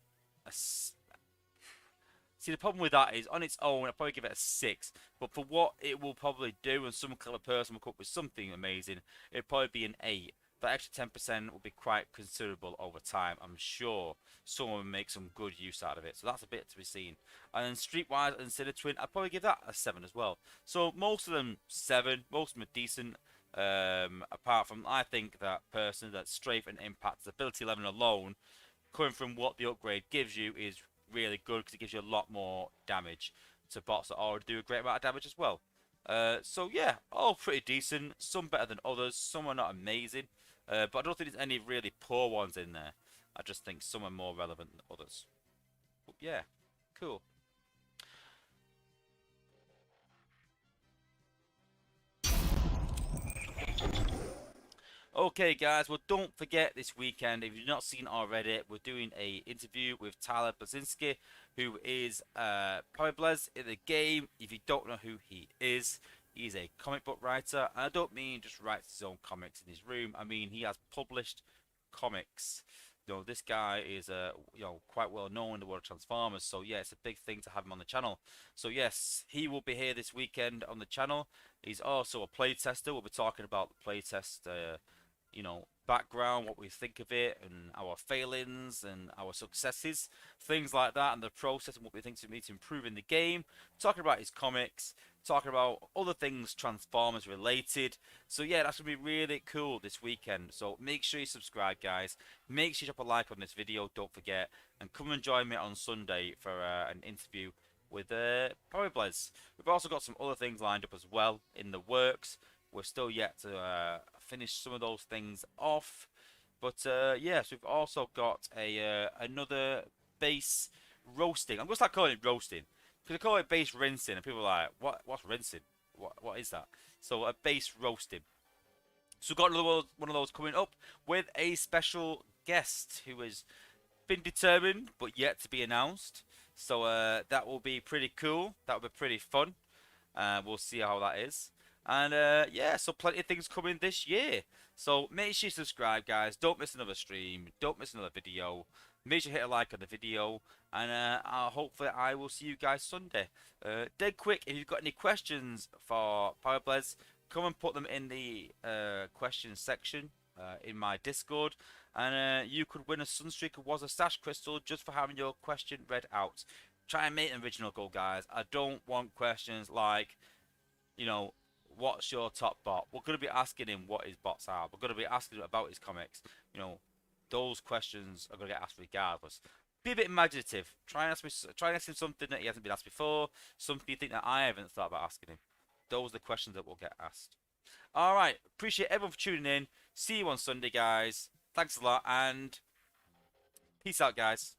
a... See, the problem with that is, on its own, I'd probably give it a 6. But for what it will probably do, and some clever person will come up with something amazing, it'd probably be an 8. That extra 10% will be quite considerable over time. I'm sure someone will make some good use out of it. So that's a bit to be seen. And then Streetwise and Sinner Twin, I'd probably give that a 7 as well. So most of them 7. Most of them are decent. Apart from, I think that person, that Strafe and Impact, ability 11 alone, coming from what the upgrade gives you, is really good because it gives you a lot more damage to bots that already do a great amount of damage as well. So yeah, all pretty decent. Some better than others. Some are not amazing. But I don't think there's any really poor ones in there. I just think some are more relevant than others. But yeah, cool. Okay guys, well don't forget this weekend, if you've not seen already, we're doing a interview with Tyler Blazinski, who is Power Blaz in the game. If you don't know who he is, he's a comic book writer, and I don't mean just writes his own comics in his room. I mean he has published comics. You know, this guy is quite well known in the world of Transformers, so yeah, it's a big thing to have him on the channel. So yes, he will be here this weekend on the channel. He's also a playtester. We'll be talking about the playtest, background, what we think of it, and our failings and our successes, things like that, and the process and what we think we need to improve in the game. Talking about his comics, talking about other things Transformers related. So yeah, that's gonna be really cool this weekend. So make sure you subscribe, guys. Make sure you drop a like on this video. Don't forget, and come and join me on Sunday for an interview with Power Blaz. We've also got some other things lined up as well in the works. We're still yet to finish some of those things off, but yes, we've also got another base roasting. I'm gonna start calling it roasting because I call it base rinsing, and people are like, "What's rinsing? What is that?" So a base roasting. So we've got another one of those coming up with a special guest who has been determined but yet to be announced. So that will be pretty cool. That will be pretty fun. We'll see how that is. And yeah, so plenty of things coming this year. So make sure you subscribe, guys. Don't miss another stream. Don't miss another video. Make sure you hit a like on the video. And hopefully I will see you guys Sunday. Dead quick, if you've got any questions for Power Blaz, come and put them in the questions section in my Discord. And you could win a Sunstreaker Wozza Stash Crystal just for having your question read out. Try and make an original goal, guys. I don't want questions like, what's your top bot? We're going to be asking him what his bots are. We're going to be asking him about his comics. Those questions are going to get asked regardless. Be a bit imaginative. Try and ask him something that he hasn't been asked before. Something you think that I haven't thought about asking him. Those are the questions that will get asked. Alright, appreciate everyone for tuning in. See you on Sunday, guys. Thanks a lot, and peace out, guys.